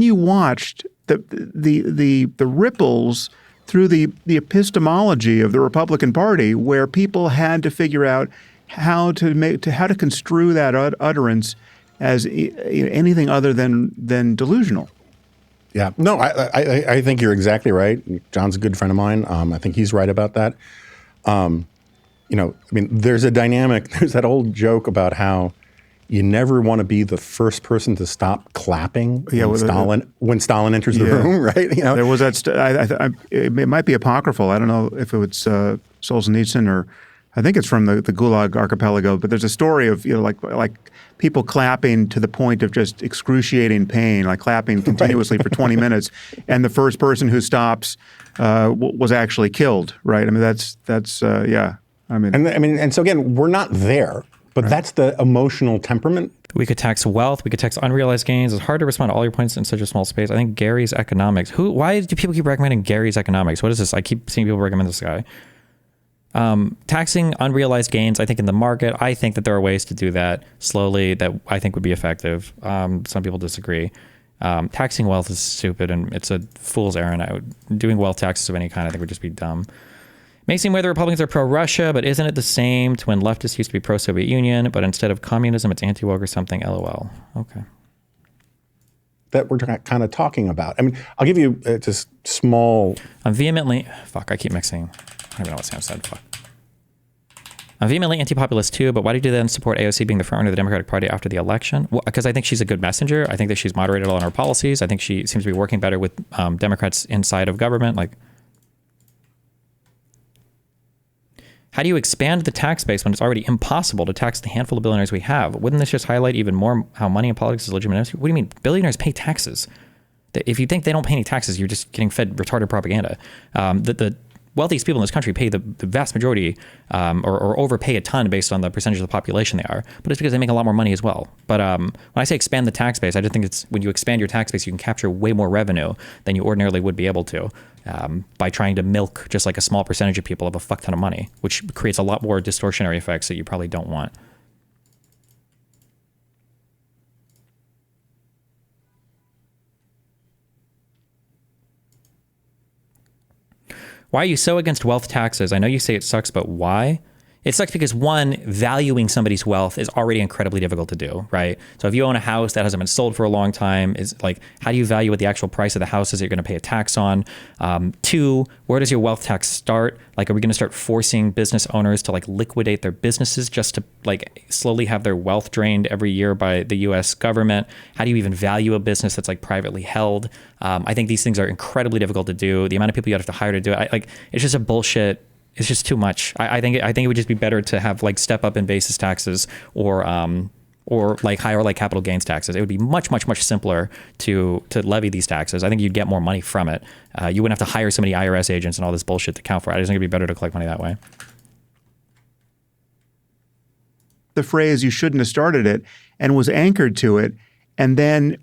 you watched the ripples through the epistemology of the Republican Party, where people had to figure out how to construe that utterance as anything other than delusional. Yeah. No, I think you're exactly right. John's a good friend of mine. I think he's right about that. There's a dynamic. There's that old joke about how you never want to be the first person to stop clapping when Stalin enters the room, right? There was that. It might be apocryphal. I don't know if it was Solzhenitsyn or I think it's from the Gulag Archipelago. But there's a story of like people clapping to the point of just excruciating pain, like clapping continuously for 20 minutes, and the first person who stops was actually killed. Right? I mean, that's yeah. And so again, we're not there. But that's the emotional temperament. We could tax wealth. We could tax unrealized gains. It's hard to respond to all your points in such a small space. I think Gary's Economics. Why do people keep recommending Gary's Economics? What is this? I keep seeing people recommend this guy. Taxing unrealized gains, I think in the market, I think that there are ways to do that slowly that I think would be effective. Some people disagree. Taxing wealth is stupid and it's a fool's errand. Doing wealth taxes of any kind, I think would just be dumb. May seem where the Republicans are pro-Russia, but isn't it the same to when leftists used to be pro-Soviet Union, but instead of communism, it's anti-woke or something? LOL. Okay. That we're kind of talking about. I mean, I'll give you just small. I'm vehemently. Fuck, I keep mixing. I don't even know what Sam said. Fuck. I'm vehemently anti-populist too, but why did you then support AOC being the frontrunner of the Democratic Party after the election? Well, because I think she's a good messenger. I think that she's moderated a lot on her policies. I think she seems to be working better with Democrats inside of government. Like, how do you expand the tax base when it's already impossible to tax the handful of billionaires we have? Wouldn't this just highlight even more how money in politics is legitimate? What do you mean? Billionaires pay taxes. If you think they don't pay any taxes, you're just getting fed retarded propaganda. The wealthiest people in this country pay the vast majority or overpay a ton based on the percentage of the population they are. But it's because they make a lot more money as well. But when I say expand the tax base, I just think it's when you expand your tax base, you can capture way more revenue than you ordinarily would be able to. By trying to milk just like a small percentage of people of a fuck ton of money, which creates a lot more distortionary effects that you probably don't want. Why are you so against wealth taxes? I know you say it sucks, but why? It sucks because, one, valuing somebody's wealth is already incredibly difficult to do, right? So if you own a house that hasn't been sold for a long time, is like, how do you value what the actual price of the house is that you're going to pay a tax on? Two, where does your wealth tax start? Like, are we going to start forcing business owners to like liquidate their businesses just to like slowly have their wealth drained every year by the U.S. government? How do you even value a business that's like privately held? I think these things are incredibly difficult to do. The amount of people you have to hire to do it, it's just a bullshit. It's just too much. I think it would just be better to have like step up in basis taxes or like higher like capital gains taxes. It would be much simpler to levy these taxes. I think you'd get more money from it. You wouldn't have to hire so many IRS agents and all this bullshit to account for it. I just think it'd be better to collect money that way. the phrase "you shouldn't have started it" and was anchored to it, and then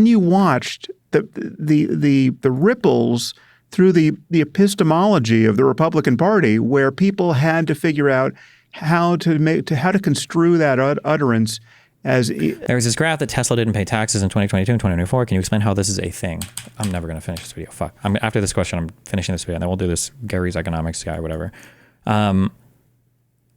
you watched the ripples through the epistemology of the Republican Party, where people had to figure out how to construe that utterance as. There was this graph that Tesla didn't pay taxes in 2022 and 2024. Can you explain how this is a thing? I'm never going to finish this video. Fuck. After this question, I'm finishing this video, and then we'll do this Gary's economics guy or whatever.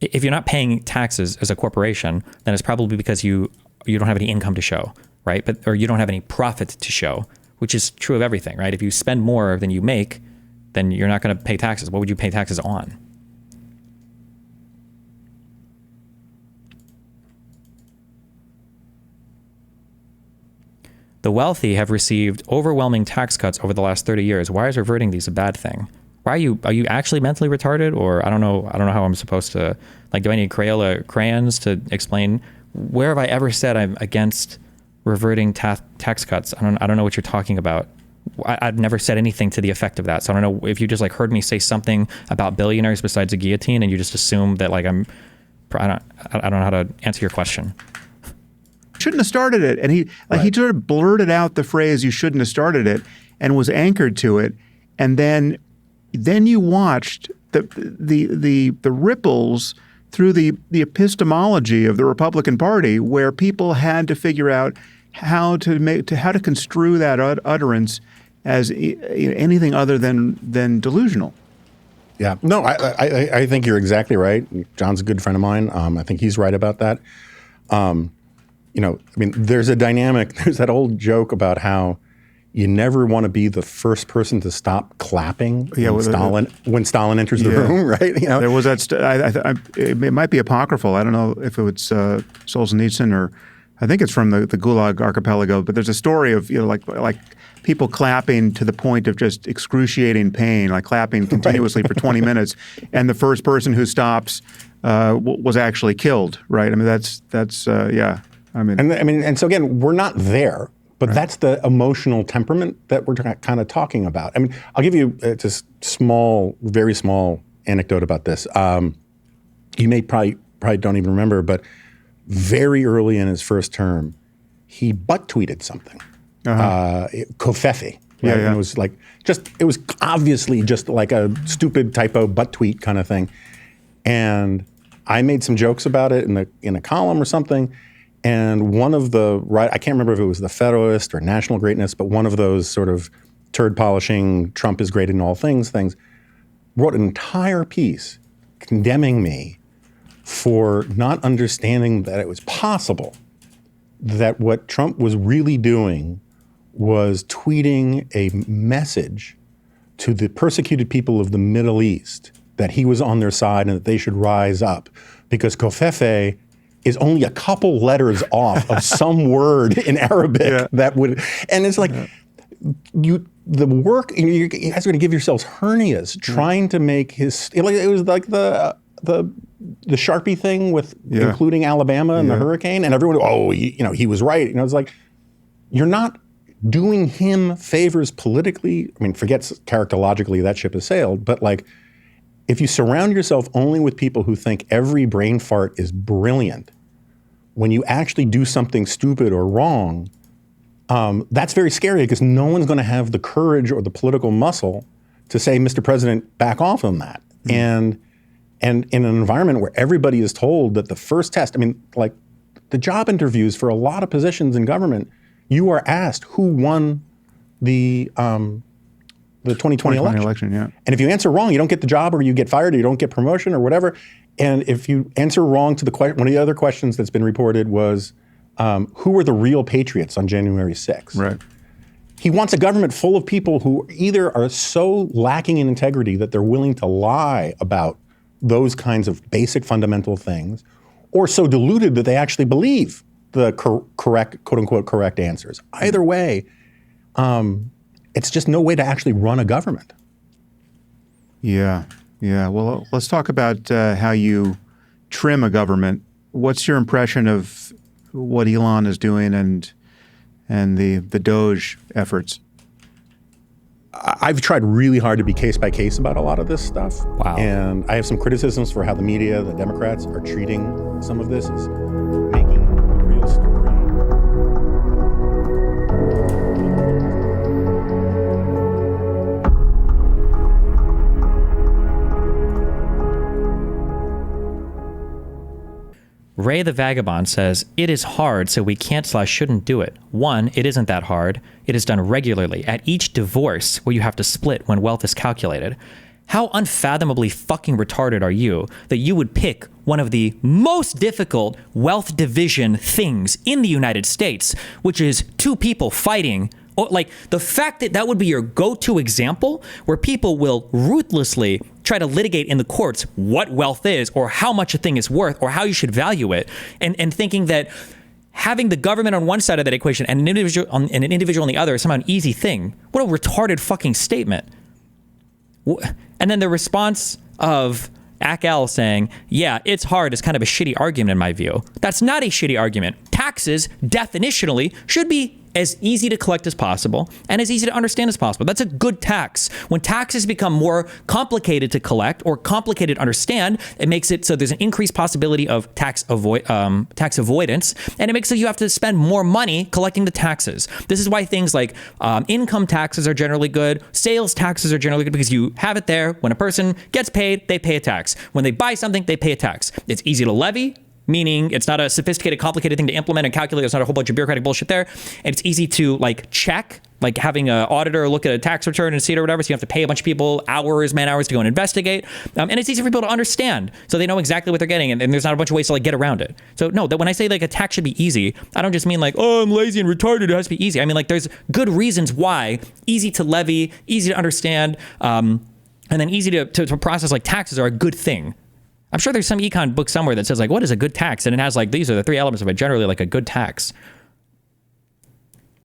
If you're not paying taxes as a corporation, then it's probably because you don't have any income to show, right? Or you don't have any profit to show, which is true of everything, right? If you spend more than you make, then you're not going to pay taxes. What would you pay taxes on? The wealthy have received overwhelming tax cuts over the last 30 years. Why is reverting these a bad thing? Why are you actually mentally retarded? Or I don't know how I'm supposed to, like, do I need Crayola crayons to explain? Where have I ever said I'm against reverting tax cuts? I don't know what you're talking about. I've never said anything to the effect of that. So I don't know if you just like heard me say something about billionaires besides a guillotine and you just assume that like I don't know how to answer your question. Shouldn't have started it. And he sort of blurted out the phrase "you shouldn't have started it" and was anchored to it. And then you watched the ripples through the epistemology of the Republican Party, where people had to figure out how to construe that utterance as anything other than delusional. Yeah, no, I think you're exactly right. John's a good friend of mine. I think he's right about that. There's a dynamic. There's that old joke about how you never want to be the first person to stop clapping when Stalin enters the room, right? There was that. It might be apocryphal. I don't know if it was Solzhenitsyn or I think it's from the Gulag Archipelago. But there's a story of like people clapping to the point of just excruciating pain, like clapping continuously for 20 minutes, and the first person who stops was actually killed. Right? I mean, that's yeah. And so again, we're not there. But that's the emotional temperament that we're kind of talking about. I mean, I'll give you just very small anecdote about this. You may probably don't even remember, but very early in his first term, he butt tweeted something, Covfefe. Right? Yeah. And it was like it was obviously just like a stupid typo butt tweet kind of thing. And I made some jokes about it in a column or something. And one of I can't remember if it was the Federalist or National Greatness, but one of those sort of turd polishing, Trump is great in all things, wrote an entire piece condemning me for not understanding that it was possible that what Trump was really doing was tweeting a message to the persecuted people of the Middle East that he was on their side and that they should rise up because Covfefe is only a couple letters off of some word in Arabic that would, and it's like you guys are going to give yourselves hernias trying to make his. It was like the Sharpie thing with including Alabama and the hurricane, and everyone, he was right. It's like you're not doing him favors politically. I mean, forget characterologically that ship has sailed, but like. If you surround yourself only with people who think every brain fart is brilliant, when you actually do something stupid or wrong, that's very scary because no one's going to have the courage or the political muscle to say, Mr. President, back off on that. Mm-hmm. And in an environment where everybody is told that the first test, like the job interviews for a lot of positions in government, you are asked who won the 2020 election. And if you answer wrong, you don't get the job or you get fired or you don't get promotion or whatever. And if you answer wrong to one of the other questions that's been reported was, who were the real patriots on January 6th? Right. He wants a government full of people who either are so lacking in integrity that they're willing to lie about those kinds of basic fundamental things, or so deluded that they actually believe the correct, quote unquote, correct answers. Either way, it's just no way to actually run a government. Yeah. Well, let's talk about how you trim a government. What's your impression of what Elon is doing and the DOGE efforts? I've tried really hard to be case by case about a lot of this stuff. Wow. And I have some criticisms for how the media, the Democrats, are treating some of this as making the real story. Ray the Vagabond says, it is hard, so we can't/shouldn't do it. 1, it isn't that hard. It is done regularly at each divorce where you have to split when wealth is calculated. How unfathomably fucking retarded are you that you would pick one of the most difficult wealth division things in the United States, which is two people fighting? Or, like, the fact that that would be your go-to example where people will ruthlessly try to litigate in the courts what wealth is or how much a thing is worth or how you should value it, and thinking that having the government on one side of that equation and an individual on the other is somehow an easy thing. What a retarded fucking statement. And then the response of Akel saying, yeah, it's hard is kind of a shitty argument in my view. That's not a shitty argument. Taxes, definitionally, should be as easy to collect as possible and as easy to understand as possible. That's a good tax. When taxes become more complicated to collect or complicated to understand, it makes it so there's an increased possibility of tax avoidance, and it makes it so you have to spend more money collecting the taxes. This is why things like income taxes are generally good, sales taxes are generally good, because you have it there. When a person gets paid, they pay a tax. When they buy something, they pay a tax. It's easy to levy, meaning it's not a sophisticated, complicated thing to implement and calculate. There's not a whole bunch of bureaucratic bullshit there. And it's easy to like check, like having an auditor look at a tax return and see it or whatever. So you have to pay a bunch of people man hours to go and investigate. And it's easy for people to understand. So they know exactly what they're getting. And there's not a bunch of ways to like get around it. So no, that when I say like a tax should be easy, I don't just mean like, oh, I'm lazy and retarded, it has to be easy. I mean like there's good reasons why easy to levy, easy to understand, and then easy to process like taxes are a good thing. I'm sure there's some econ book somewhere that says like, what is a good tax? And it has like, these are the 3 elements of it, generally like a good tax.